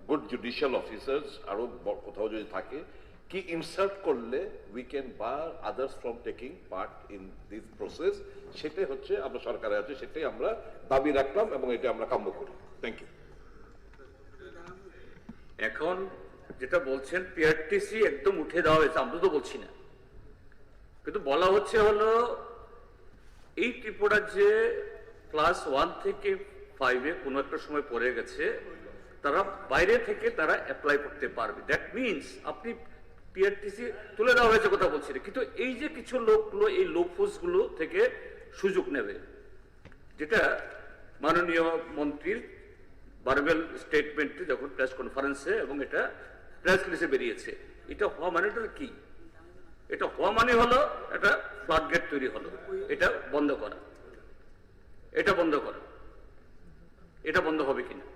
good judicial officers, আরো কোথাও যদি থাকে কি ইনসার্ট করলে we can bar others from taking part in this process, সেটাই হচ্ছে আমরা সরকারের আছে, সেটাই আমরা দাবি রাখলাম এবং এটা আমরা কাম্য করি। Thank you. এখন যেটা বলছেন পিআরটিসি একদম উঠে দেওয়া হয়েছে, আমরা তো বলছি না, কিন্তু বলা হচ্ছে হলো এই ত্রিপুরা যে ক্লাস 1 থেকে 5-এ কোনো একটা সময় পড়ে গেছে, তারা বাইরে থেকে তারা অ্যাপ্লাই করতে পারবে। দ্যাট মিনস আপনি পিআরটিসি তুলে দেওয়া হয়েছে কথা বলছি না, কিন্তু এই যে কিছু লোকগুলো এই লোকফোর্সগুলো থেকে সুযোগ নেবে, যেটা মাননীয় মন্ত্রীর ভার্বাল স্টেটমেন্টে যখন প্রেস কনফারেন্সে এবং এটা প্রেস রিলিজে বেরিয়েছে, এটা হওয়া মানেটা কি? এটা হওয়া মানে হলো এটা ফ্লাডগেট তৈরি হলো, এটা বন্ধ করা, এটা বন্ধ করা, এটা বন্ধ হবে কিনা?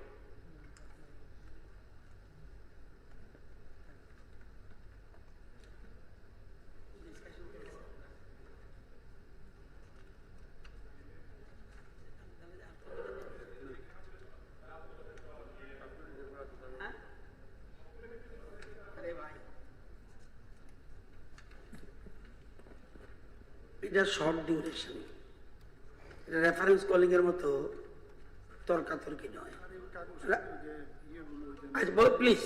এটা শর্ট ডিউরেশন, এটা রেফারেন্স কলিং এর মতো তর্কাতর্কি নয়। আচ্ছা বলো প্লিজ।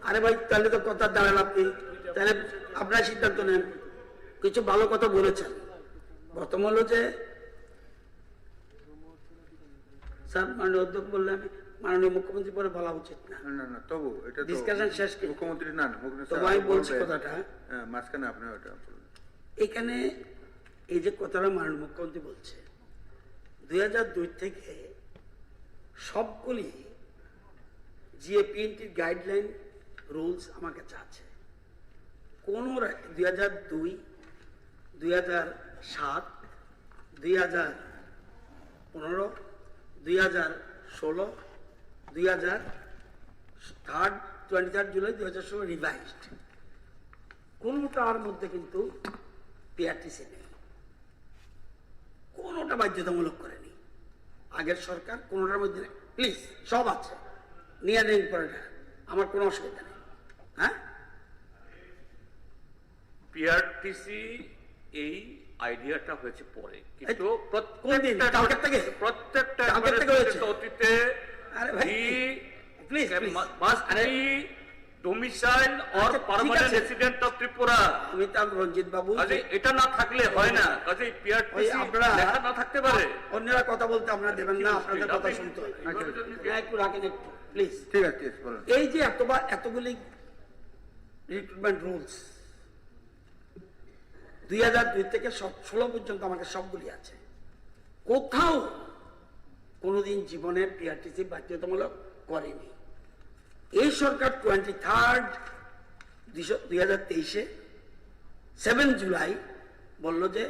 আরে ভাই তাহলে তো কথা দাঁড়ান, আপনি তাহলে আপনার সিদ্ধান্ত নেন। কিছু ভালো কথা বলেছেন, প্রথম হলো যে স্যার মাননীয় অধ্যক্ষ বললেন মাননীয় মুখ্যমন্ত্রী পরে বলা উচিত না। না তবু এটা তো ডিসকাশন শেষ কি মুখ্যমন্ত্রী না, তো আমি বলছি কথাটা, মাঝখানে আপনি ওটা বলুন। এখানে এই যে কথাটা মাননীয় মুখ্যমন্ত্রী বলছে 2002 থেকে সবগুলি জিএপিএনটির গাইডলাইন রুলস আমার কাছে আছে। কোন 2002, 2007, 2015, 2016, 23 জুলাই 2016 রিভাইজড, কোনটার মধ্যে কিন্তু পিআরটিসি নেই, কোনটা বাধ্যতামূলক করেনি আগের সরকার, কোনটার মধ্যে নেই। প্লিজ সব আছে, নিয়ে নেই পরে, আমার কোনো অসুবিধা নেই। হ্যাঁ, পিআরটিসি এই আইডিয়াটা হয়েছে পরে, কিন্তু কোনদিন? কালকের থেকে? প্রত্যেকটা কালকের থেকে হয়েছে? অতীতে আরে ভাই, please must be domicile or আচ্ছা, ঠিক পার্মানেন্ট আছে। Resident of Tripura. আমি তার রঞ্জিত বাবু, কাজে এটা না থাকলে হয় না, কাজে ওই পিআরটিসি আপনারা লেখা না থাকতে পারে। অন্যরা কথা বলতে আপনারা দেবেন না, আপনাদের কথা আপনি- শুনতে হয়। এইভাবে যদি- না, একটু রাখেন একটু প্লিজ। ঠিক আছে বলুন। এই যে এতগুলি রিক্রুটমেন্ট রুলস 2002 থেকে 16 পর্যন্ত আমাকে সবগুলি আছে, কোথাও কোনোদিন জীবনে পিআরটিসি বাধ্যতামূলক করেনি। এই সরকার 2023 7 জুলাই বলল যে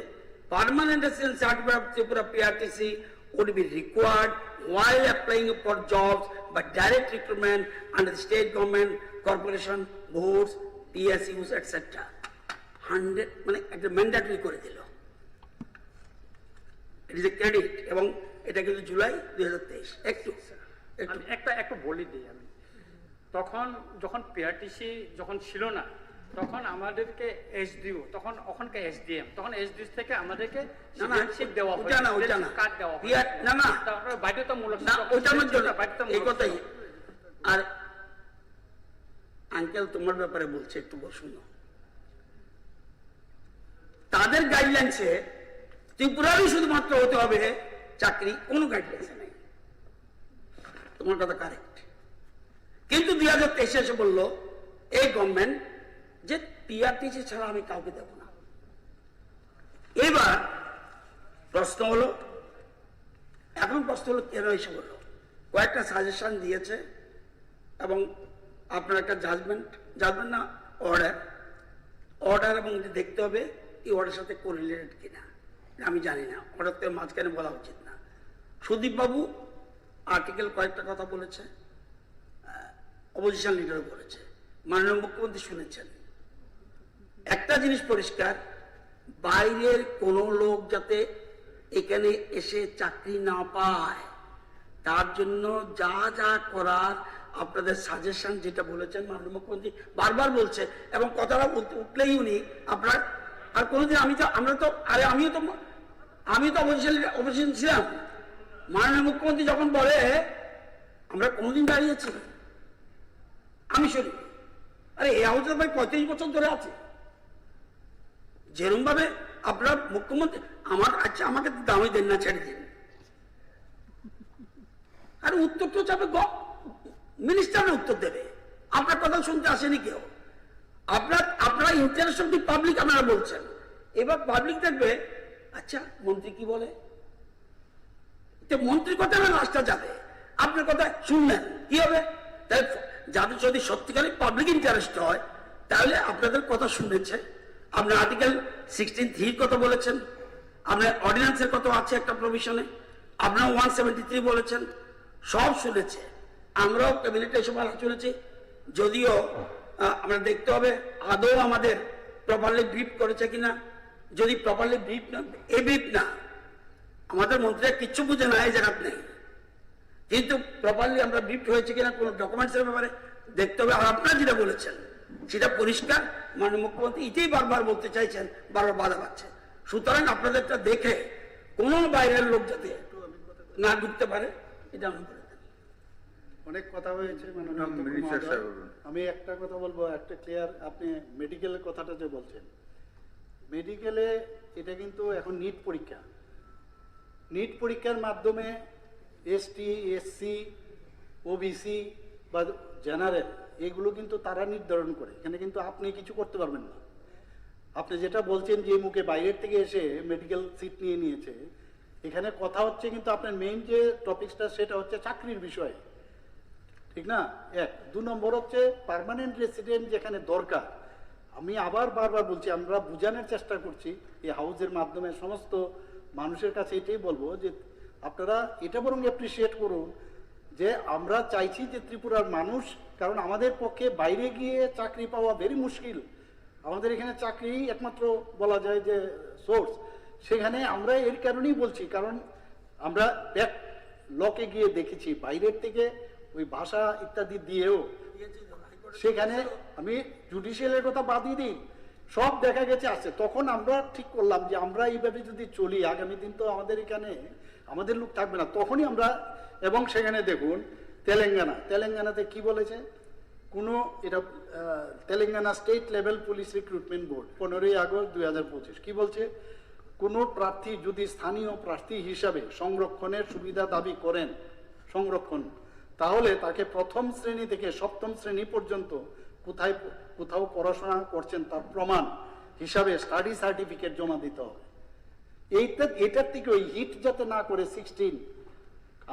permanent residence certificate of Tripura PRTC would be required while applying for jobs by direct recruitment under the state government, corporation, boards, PSUs, etc. 100 মানে একটা ম্যান্ডেটরি করে দিল। ইট ইজ এ ক্রেডিট, এবং এটা কিন্তু জুলাই 2023। একটু আমি একটু বলি দিই আমি। তখন যখন পিআরটিসি যখন ছিল না, তখন আমাদেরকে এসডিও, তখন ওখানকার এসডিএম, তখন এসডিএস থেকে আমাদেরকে না, সিটিজেনশিপ দেওয়া হয়, ওটা না, ওটা না। কার্ড দেওয়া হয়। না, তারপরে বাধ্যতামূলক না, ছিল, ওটা আমার জন্য বাধ্যতামূলক এই কথাই। ছিল। আর আঙ্কেল তোমার ব্যাপারে বলছে, একটু শুনো। তাদের গাইডলাইন্সে ত্রিপুরারই শুধুমাত্র হতে হবে চাকরি, কোনো গাইডলাইন্সে নেই। তোমার কথা কারেক্ট, কিন্তু 2023 এসে বললো এই গভর্নমেন্ট যে পিআরটিসি ছাড়া আমি কাউকে দেব না। এবার প্রশ্ন হলো, এখন প্রশ্ন হলো কেন এসে বললো? কয়েকটা সাজেশন দিয়েছে এবং আপনার একটা জাজমেন্ট না অর্ডার, এবং দেখতে হবে এই অর্ডারের সাথে কোরিলেটেড কিনা। আমি জানি না, অর্ডার তো মাঝখানে বলা উচিত না। সুদীপ বাবু আর্টিকেল কয়েকটা কথা বলেছে, অপোজিশন লিডারও বলেছে, মাননীয় মুখ্যমন্ত্রী শুনেছেন। একটা জিনিস পরিষ্কার, বাইরের কোন লোক যাতে এখানে এসে চাকরি না পায়, তার জন্য যা যা করার আপনাদের সাজেশন যেটা বলেছেন মাননীয় মুখ্যমন্ত্রী বারবার বলছে, এবং কথাটা উঠলেই উনি আপনার আর কোনোদিন আমি তো অপোজিশন ছিলাম। মাননীয় মুখ্যমন্ত্রী যখন বলে আমরা কোনোদিন দাঁড়িয়েছি, আমি শুনি আরে এই হাউসে ভাই 35 বছর ধরে আছে। যেরকম ভাবে আপনার মুখ্যমন্ত্রী আমাকে দামি দেন না, ছেড়ে দিন। আর উত্তর তো চাপে মিনিস্টারের উত্তর দেবে, আপনার কথা শুনতে আসেনি কেউ। আপনারা ইন্টারেস্ট অফ দি পাবলিক আপনারা বলছেন, এবার পাবলিক দেখবে আচ্ছা মন্ত্রী কি বলে, মন্ত্রীর কথা লাস্টটা যাবে, আপনার কথা শুনলেন কি হবে? তাই যাদের যদি সত্যিকারই পাবলিক ইন্টারেস্ট হয়, তাহলে আপনাদের কথা শুনেছে। আপনার আর্টিকেল 16(3) কথা বলেছেন, আপনার অর্ডিন্যান্সের কথা আছে একটা প্রভিশনে, আপনার 173 বলেছেন, সব শুনেছে। আমরাও ক্যাবিনেটে এসব আলোচনা শুনেছি। যদিও আমরা দেখতে হবে আদৌ আমাদের প্রপারলি ব্রিফ করেছে কিনা। যদি প্রপারলি ব্রিফ না, আমাদের মন্ত্রীরা কিচ্ছু বুঝে না, এই জায়গাত নেই, কিন্তু প্রপারলি আমরা ব্রিফ হয়েছে কিনা কোন ডকুমেন্টসের ব্যাপারে দেখতে হবে। আর আপনারা যেটা বলেছেন সেটা পরিষ্কার, মাননীয় মুখ্যমন্ত্রী এটাই বারবার বলতে চাইছেন, বারবার বাধা পাচ্ছে। সুতরাং আপনাদেরটা দেখে কোনো বাইরের লোক যাতে না ঢুকতে পারে, এটা আমি বলে দিই। অনেক কথা হয়েছে মাননীয় না, অধ্যক্ষ মিনিস্টার মহোদয়। সাহেব বলুন। আমি একটা কথা বলবো, একটা ক্লিয়ার, আপনি মেডিকেলের কথাটা যে বলছেন, মেডিকেলে এটা কিন্তু এখন নিট পরীক্ষা। নিট পরীক্ষার মাধ্যমে এসটি, এসসি, ওবিসি বা জেনারেল এগুলো কিন্তু তারা নির্ধারণ করে, এখানে কিন্তু আপনি কিছু করতে পারবেন না। আপনি যেটা বলছেন যে মুখে বাইরের থেকে এসে মেডিকেল সিট নিয়ে নিয়েছে, এখানে কথা হচ্ছে কিন্তু আপনার মেইন যে টপিকসটা সেটা হচ্ছে চাকরির বিষয়, ঠিক না? 1 2 নম্বর হচ্ছে পার্মানেন্ট রেসিডেন্ট যেখানে দরকার। আমি আবার বারবার বলছি, আমরা বোঝানোর চেষ্টা করছি এই হাউসের মাধ্যমে সমস্ত মানুষের কাছে এটাই বলবো যে আপনারা এটা বরং অ্যাপ্রিসিয়েট করুন যে আমরা চাইছি যে ত্রিপুরার মানুষ, কারণ আমাদের পক্ষে বাইরে গিয়ে চাকরি পাওয়া ভেরি মুশকিল। আমাদের এখানে চাকরি একমাত্র বলা যায় যে সোর্স, সেখানে আমরা এর কারণেই বলছি, কারণ আমরা ব্যাক লকে গিয়ে দেখেছি বাইরের থেকে ওই ভাষা ইত্যাদি দিয়েও, সেখানে আমি জুডিশিয়ালের কথা বাদই দিই, সব দেখা গেছে আছে। তখন আমরা ঠিক করলাম যে আমরা এইভাবে যদি চলি, আগামী দিন তো আমাদের এখানে আমাদের লোক থাকবে না, তখনই আমরা। এবং সেখানে দেখুন তেলেঙ্গানাতে কি বলেছে, কোনো এটা Telangana state level police recruitment board 15ই আগস্ট 2025 কি বলছে, কোনো প্রার্থী যদি স্থানীয় প্রার্থী হিসাবে সংরক্ষণের সুবিধা দাবি করেন সংরক্ষণ, তাহলে তাকে প্রথম শ্রেণী থেকে সপ্তম শ্রেণী পর্যন্ত কোথাও পড়াশোনা করছেন তার প্রমাণ হিসাবে স্টাডি সার্টিফিকেট জমা দিতে হবে। এটার থেকে ওই হিট যাতে না করে 16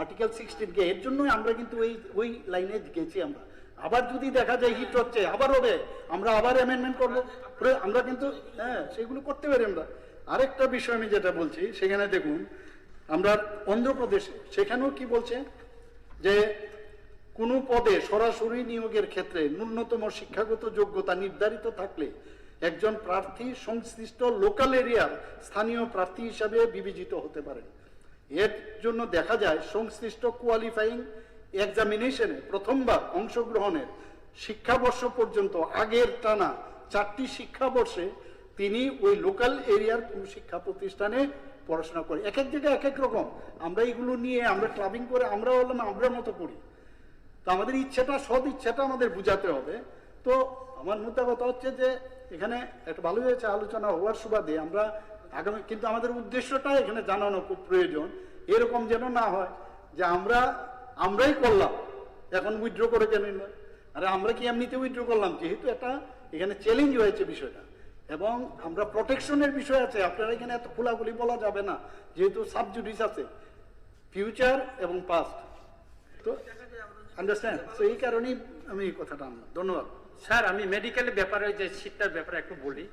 আর্টিকেল 16 কে, এর জন্যই আমরা কিন্তু ওই লাইনে গেছি। আমরা আবার যদি দেখা যায় হিট হচ্ছে আবার হবে, আমরা আবার অ্যামেন্ডমেন্ট করবো, আমরা কিন্তু সেগুলো করতে পারি আমরা। আরেকটা বিষয় আমি যেটা বলছি, সেখানে দেখুন আমরা অন্ধ্রপ্রদেশে সেখানেও কি বলছে যে কোনো পদে সরাসরি নিয়োগের ক্ষেত্রে ন্যূনতম শিক্ষাগত যোগ্যতা নির্ধারিত থাকলে একজন প্রার্থী সংশ্লিষ্ট লোকাল এরিয়ার স্থানীয় প্রার্থী হিসাবে বিবেচিত হতে পারেন। এর জন্য দেখা যায় সংশ্লিষ্ট কোয়ালিফাইং এক্সামিনেশনে প্রথমবার অংশগ্রহণের শিক্ষাবর্ষ পর্যন্ত আগের টানা 4টি শিক্ষাবর্ষে তিনি ওই লোকাল এরিয়ার কোন শিক্ষা প্রতিষ্ঠানে পড়াশোনা করে। এক এক জায়গায় এক এক রকম। আমরা এগুলো নিয়ে আমরা ক্লাবিং করে আমরা হলাম আমরা মতো করি, তো আমাদের ইচ্ছাটা সৎ ইচ্ছাটা আমাদের বুঝাতে হবে। তো আমার মুদ্রা কথা হচ্ছে যে এখানে একটা ভালো হয়েছে আলোচনা হওয়ার সুবাদে আমরা আগামী, কিন্তু আমাদের উদ্দেশ্যটা এখানে জানানো খুব প্রয়োজন। এরকম যেন না হয় যে আমরাই করলাম এখন উইথড্র করে কেন না, আরে আমরা কি এমনিতে উইথড্র করলাম, যেহেতু একটা এখানে চ্যালেঞ্জ হয়েছে বিষয়টা এবং আমরা প্রোটেকশনের বিষয় আছে। আপনারা এখানে এত খোলাখুলি বলা যাবে না, যেহেতু সাবজুডিস আছে ফিউচার এবং পাস্ট, তো আন্ডারস্ট্যান্ড। তো এই কারণেই আমি এই কথাটা আনলাম। ধন্যবাদ স্যার। আমি মেডিকেলের ব্যাপারে যে সিটটার ব্যাপারে একটু বলি,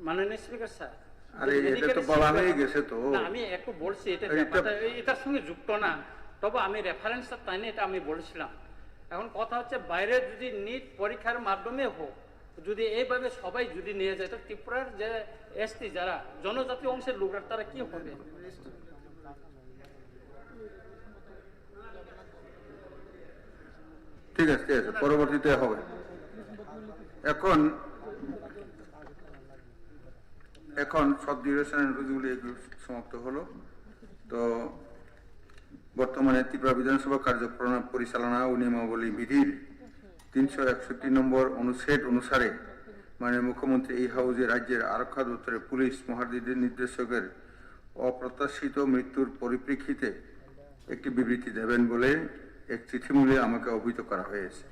মাননীয় স্পিকার স্যার। আরে এটা তো বলা হয়ে গেছে তো। না, আমি একটু বলছি এটা ব্যাপারটা এটার সঙ্গে যুক্ত না, তবে আমি রেফারেন্সটা তাই না, এটা আমি বলেছিলাম। এখন কথা হচ্ছে বাইরে যদি নিট পরীক্ষার মাধ্যমে হোক, যদি এইভাবে সবাই যদি নিয়ে যায়, তো ত্রিপুরার যে এসটি যারা জনজাতি অংশের লোকরা তারা কি হবে? ঠিক আছে, ঠিক আছে, পরবর্তীতে হবে। এখন সব ডিউরেশনের রুজুগুলি সমাপ্ত হলো। তো বর্তমানে ত্রিপুরা বিধানসভা কার্যপ্রণালী পরিচালনা ও নিয়মাবলী বিধির 361 নম্বর অনুচ্ছেদ অনুসারে মাননীয় মুখ্যমন্ত্রী এই হাউজে রাজ্যের আরক্ষা দপ্তরের পুলিশ মহানির্দেশকের অপ্রত্যাশিত মৃত্যুর পরিপ্রেক্ষিতে একটি বিবৃতি দেবেন বলে এক চিঠিমূলে আমাকে অবহিত করা হয়েছে।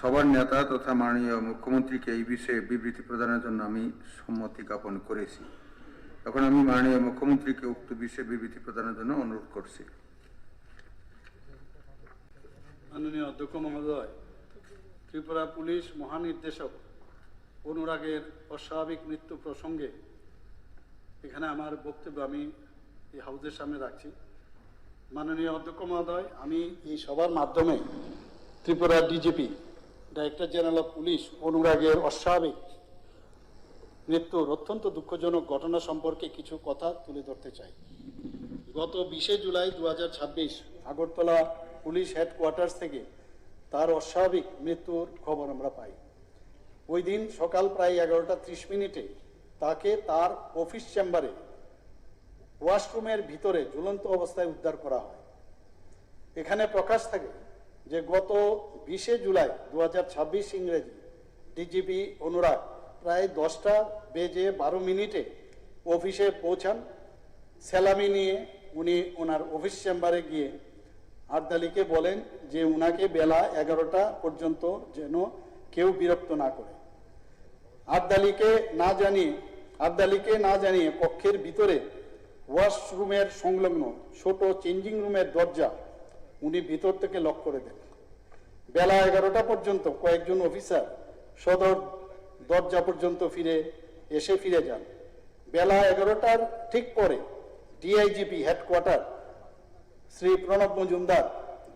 সবার নেতা তথা মাননীয় মুখ্যমন্ত্রীকে এই বিষয়ে বিবৃতি প্রদানের জন্য আমি সম্মতি জ্ঞাপন করেছি। এখন আমি মাননীয় মুখ্যমন্ত্রীকে উক্ত বিষয়ে বিবৃতি প্রদানের জন্য অনুরোধ করছি। মাননীয় অধ্যক্ষ মহোদয়, ত্রিপুরা পুলিশ মহানির্দেশক অনুরাগের অস্বাভাবিক মৃত্যু প্রসঙ্গে এখানে আমার বক্তব্য আমি এই হাউজের সামনে রাখছি। মাননীয় অধ্যক্ষ মহোদয়, আমি এই সবার মাধ্যমে Tripura DGP director general of police অনুরাগের অস্বাভাবিক মৃত্যুর অত্যন্ত দুঃখজনক ঘটনা সম্পর্কে কিছু কথা তুলে ধরতে চাই। গত 20 জুলাই 2026 আগরতলা পুলিশ হেডকোয়ার্টার্স থেকে তার অস্বাভাবিক মৃত্যুর খবর আমরা পাই। ওই দিন সকাল প্রায় 11:30 তাকে তার অফিস চেম্বারে ওয়াশরুমের ভিতরে ঝুলন্ত অবস্থায় উদ্ধার করা হয়। এখানে প্রকাশ থাকে যে গত 20 জুলাই 2026 ইংরেজি ডিজিপি অনুরাগ প্রায় 10:12 অফিসে পৌঁছান। সেলামি নিয়ে উনি ওনার অফিস চেম্বারে গিয়ে আর্দালিকে বলেন যে উনাকে বেলা 11টা পর্যন্ত যেন কেউ বিরক্ত না করে। আর্দালিকে না জানিয়ে কক্ষের ভিতরে ওয়াশরুমের সংলগ্ন ছোট চেঞ্জিং রুমের দরজা উনি ভিতর থেকে লক করে দেন। বেলা 11টা পর্যন্ত কয়েকজন অফিসার সদর দরজা পর্যন্ত ফিরে যান। বেলা 11টার ঠিক পরে ডিআইজিপি হেডকোয়ার্টার শ্রী প্রণব মজুমদার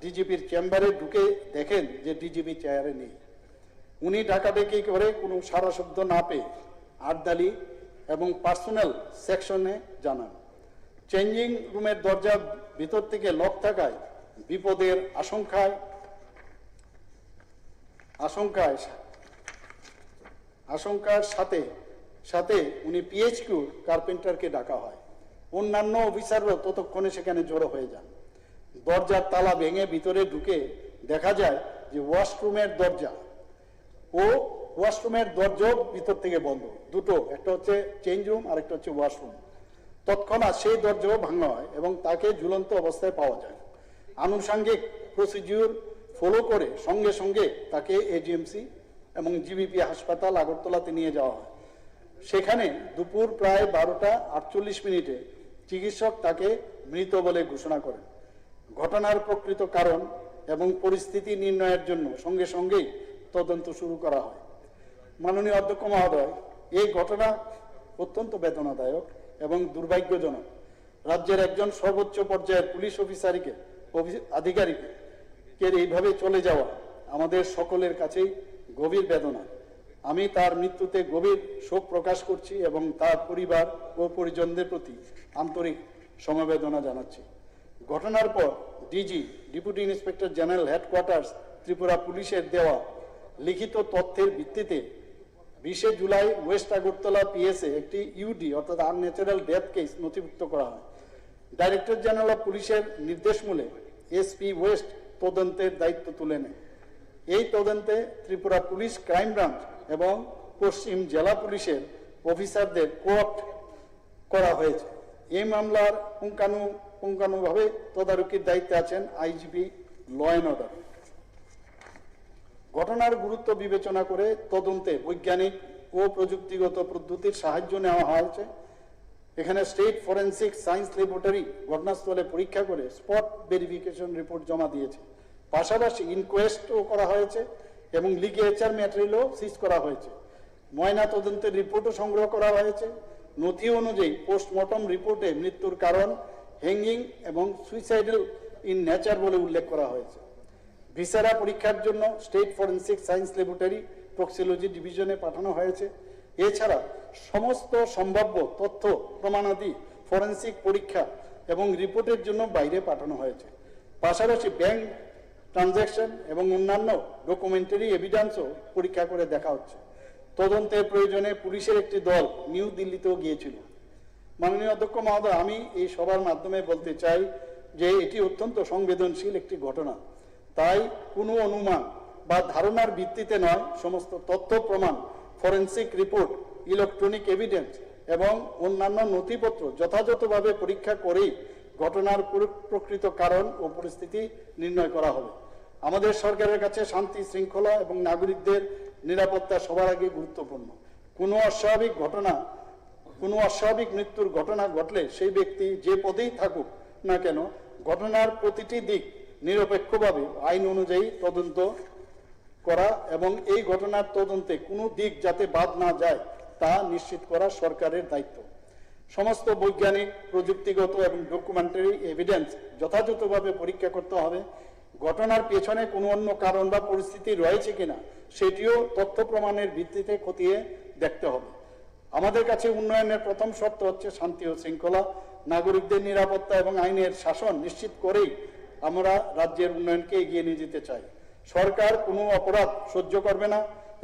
ডিজিপির চেম্বারে ঢুকে দেখেন যে ডিজিপি চেয়ারে নেই। উনি ডাকাডাকি করে কোনো সাড়া শব্দ না পেয়ে আর্দালি এবং পার্সোনাল সেকশনে জানান। চেঞ্জিং রুমের দরজা ভিতর থেকে লক থাকায় বিপদের আশঙ্কার সাথে উনি পিএইচকিউ কার্পেন্টারকে ডাকা হয়। অন্যান্য অফিসাররাও ততক্ষণে সেখানে জড়ো হয়ে যান। দরজার তালা ভেঙে ভিতরে ঢুকে দেখা যায় যে ওয়াশরুমের দরজা ভিতর থেকে বন্ধ, দুটো, একটা হচ্ছে চেঞ্জ রুম আর একটা হচ্ছে ওয়াশরুম। তৎক্ষণাৎ সেই দরজাও ভাঙা হয় এবং তাকে ঝুলন্ত অবস্থায় পাওয়া যায়। আনুষঙ্গিক প্রসিডিউর ফলো করে সঙ্গে সঙ্গে তাকে এজিএমসি এবং জিবিপি হাসপাতাল আগরতলাতে নিয়ে যাওয়া হয়। সেখানে দুপুর প্রায় 12:48 চিকিৎসক তাকে মৃত বলে ঘোষণা করেন। ঘটনার প্রকৃত কারণ এবং পরিস্থিতি নির্ণয়ের জন্য সঙ্গে সঙ্গেই তদন্ত শুরু করা হয়। মাননীয় অধ্যক্ষ মহোদয়, এই ঘটনা অত্যন্ত বেদনাদায়ক এবং দুর্ভাগ্যজনক। রাজ্যের একজন সর্বোচ্চ পর্যায়ের পুলিশ আধিকারিকের এইভাবে চলে যাওয়া আমাদের সকলের কাছেই গভীর বেদনা। আমি তার মৃত্যুতে গভীর শোক প্রকাশ করছি এবং তার পরিবার ও পরিজনদের প্রতি আন্তরিক সমবেদনা জানাচ্ছি। ঘটনার পর deputy inspector general headquarters Tripura পুলিশের দেওয়া লিখিত তথ্যের ভিত্তিতে 20 জুলাই ওয়েস্ট আগরতলা পিএসএ একটি ইউডি অর্থাৎ আনন্যাচারাল ডেথ কেস নথিভুক্ত করা হয়। ডাইরেক্টর জেনারেল অফ পুলিশের নির্দেশমূলে এসপি ওয়েস্ট তদন্তের দায়িত্ব তুলে নেয়। এই তদন্তে ত্রিপুরা পুলিশ ক্রাইম ব্রাঞ্চ এবং পশ্চিম জেলা পুলিশের অফিসারদের কোঅপ্ট করা হয়েছে। এই মামলার পুঙ্খানুপুঙ্খানুভাবে তদারকির দায়িত্বে আছেন আইজিপি ল অ্যান্ড অর্ডার। ঘটনার গুরুত্ব বিবেচনা করে তদন্তে বৈজ্ঞানিক ও প্রযুক্তিগত পদ্ধতির সাহায্য নেওয়া হয়েছে। এখানে স্টেট ফরেন্সিক সায়েন্স ল্যাবরেটরি ঘটনাস্থলে পরীক্ষা করে স্পট ভেরিফিকেশন রিপোর্ট জমা দিয়েছে। পাশাপাশি ইনকোয়েস্টও করা হয়েছে এবং লিগেচার ম্যাটেরিয়ালও সিজ করা হয়েছে। ময়না তদন্তের রিপোর্টও সংগ্রহ করা হয়েছে। নথি অনুযায়ী পোস্টমর্টম রিপোর্টে মৃত্যুর কারণ হ্যাঙ্গিং এবং সুইসাইডাল ইন নেচার বলে উল্লেখ করা হয়েছে। ভিসেরা পরীক্ষার জন্য state forensic science laboratory toxicology ডিভিশনে পাঠানো হয়েছে। এছাড়া সমস্ত সম্ভাব্য তথ্য প্রমাণাদি ফরেন্সিক পরীক্ষা এবং রিপোর্টের জন্য বাইরে পাঠানো হয়েছে। পাশাপাশি ব্যাংক ট্রানজ্যাকশন এবং অন্যান্য ডকুমেন্টারি এভিডেন্সও পরীক্ষা করে দেখা হচ্ছে। তদন্তের প্রয়োজনে পুলিশের একটি দল নিউ দিল্লিতেও গিয়েছিল। মাননীয় অধ্যক্ষ মহোদয়, আমি এই সভার মাধ্যমে বলতে চাই যে এটি অত্যন্ত সংবেদনশীল একটি ঘটনা। তাই কোনো অনুমান বা ধারণার ভিত্তিতে নয়, সমস্ত তথ্য প্রমাণ, ফরেন্সিক রিপোর্ট, ইলেকট্রনিক এভিডেন্স এবং অন্যান্য নথিপত্র যথাযথভাবে পরীক্ষা করেই ঘটনার প্রকৃত কারণ ও পরিস্থিতি নির্ণয় করা হবে। আমাদের সরকারের কাছে শান্তি শৃঙ্খলা এবং নাগরিকদের নিরাপত্তা সবার আগে গুরুত্বপূর্ণ। কোনো অস্বাভাবিক মৃত্যুর ঘটনা ঘটলে সেই ব্যক্তি যে পদেই থাকুক না কেন, ঘটনার প্রতিটি দিক নিরপেক্ষভাবে আইন অনুযায়ী তদন্ত করা এবং এই ঘটনার তদন্তে কোনো দিক যাতে বাদ না যায় তা নিশ্চিত করা সরকারের দায়িত্ব। সমস্ত বৈজ্ঞানিক, প্রযুক্তিগত এবং ডকুমেন্টারি এভিডেন্স যথাযথভাবে পরীক্ষা করতে হবে। ঘটনার পেছনে কোনো অন্য কারণ বা পরিস্থিতি রয়েছে কিনা সেটিও তথ্য প্রমাণের ভিত্তিতে খতিয়ে দেখতে হবে। আমাদের কাছে উন্নয়নের প্রথম শর্ত হচ্ছে শান্তি ও শৃঙ্খলা, নাগরিকদের নিরাপত্তা এবং আইনের শাসন নিশ্চিত করেই আমরা রাজ্যের উন্নয়নকে এগিয়ে নিয়ে যেতে চাই। সরকার কোনো অপরাধ সহ্য করবে না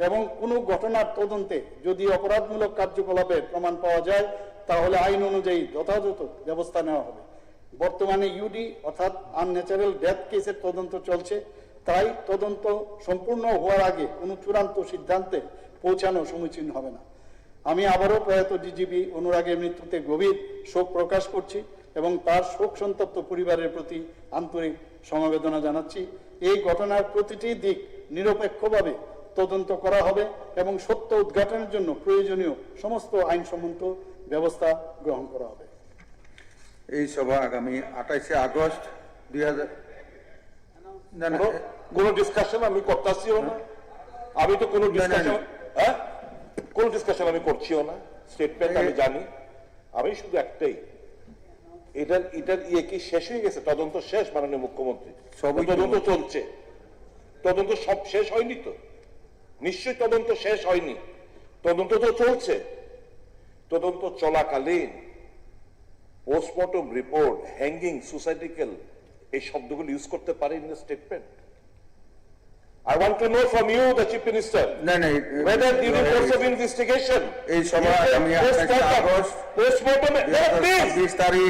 এবং কোনো ঘটনার তদন্তে যদি অপরাধমূলক কার্যকলাপের প্রমাণ পাওয়া যায় তাহলে আইন অনুযায়ী যথাযথ ব্যবস্থা নেওয়া হবে। বর্তমানে ইউডি অর্থাৎ আনন্যাচারাল ডেথ কেসের তদন্ত চলছে, তাই তদন্ত সম্পূর্ণ হওয়ার আগে কোনো চূড়ান্ত সিদ্ধান্তে পৌঁছানো সমীচীন হবে না। আমি আবারও প্রয়াত ডিজিপি অনুরাগের মৃত্যুতে গভীর শোক প্রকাশ করছি এবং তার শোক সন্তপ্ত পরিবারের প্রতি আন্তরিক সমবেদনা জানাচ্ছি। এই ঘটনার প্রতিটি দিক নিরপেক্ষভাবে তদন্ত করা হবে এবং সত্য উদ্ঘাটনের জন্য প্রয়োজনীয় সমস্ত আইনসম্মত ব্যবস্থা গ্রহণ করা হবে। এই সভা আগামী 28 আগস্ট 2000 কোন ডিসকাশন আমি করতেছিও না। আমি তো কোনো ডিসকাশন কোন ডিসকাশন আমি করছিও না। স্টেটমেন্ট আমি জানি। আমি শুধু একটাই, এটার ইয়ে কি শেষ হয়ে গেছে? তদন্ত শেষ মাননীয় মুখ্যমন্ত্রী? সবই তদন্ত চলছে। তদন্ত সব শেষ হয়নি তো? নিশ্চয়ই তদন্ত শেষ হয়নি, তদন্ত তো চলছে। তদন্ত চলাকালীন পোস্টমর্টম রিপোর্ট, হ্যাঙ্গিং, সুসাইডিক্যাল এই শব্দগুলো ইউজ করতে পারে in the statement? I want to know from you, the Chief Minister, whether during course of investigation, এই সভা আগামী 28 আগস্ট postmortem, 2026 তারিখ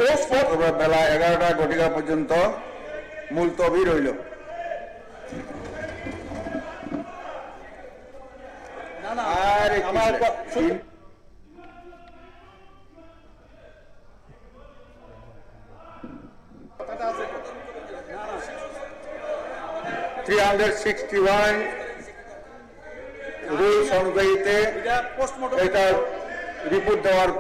বেলা 11টা ঘটিকা পর্যন্ত মুলতবি রইল। আরে আমার শুনুন। 361 রুলস অনুযায়ীতে এটা রিপোর্ট দেওয়ার পর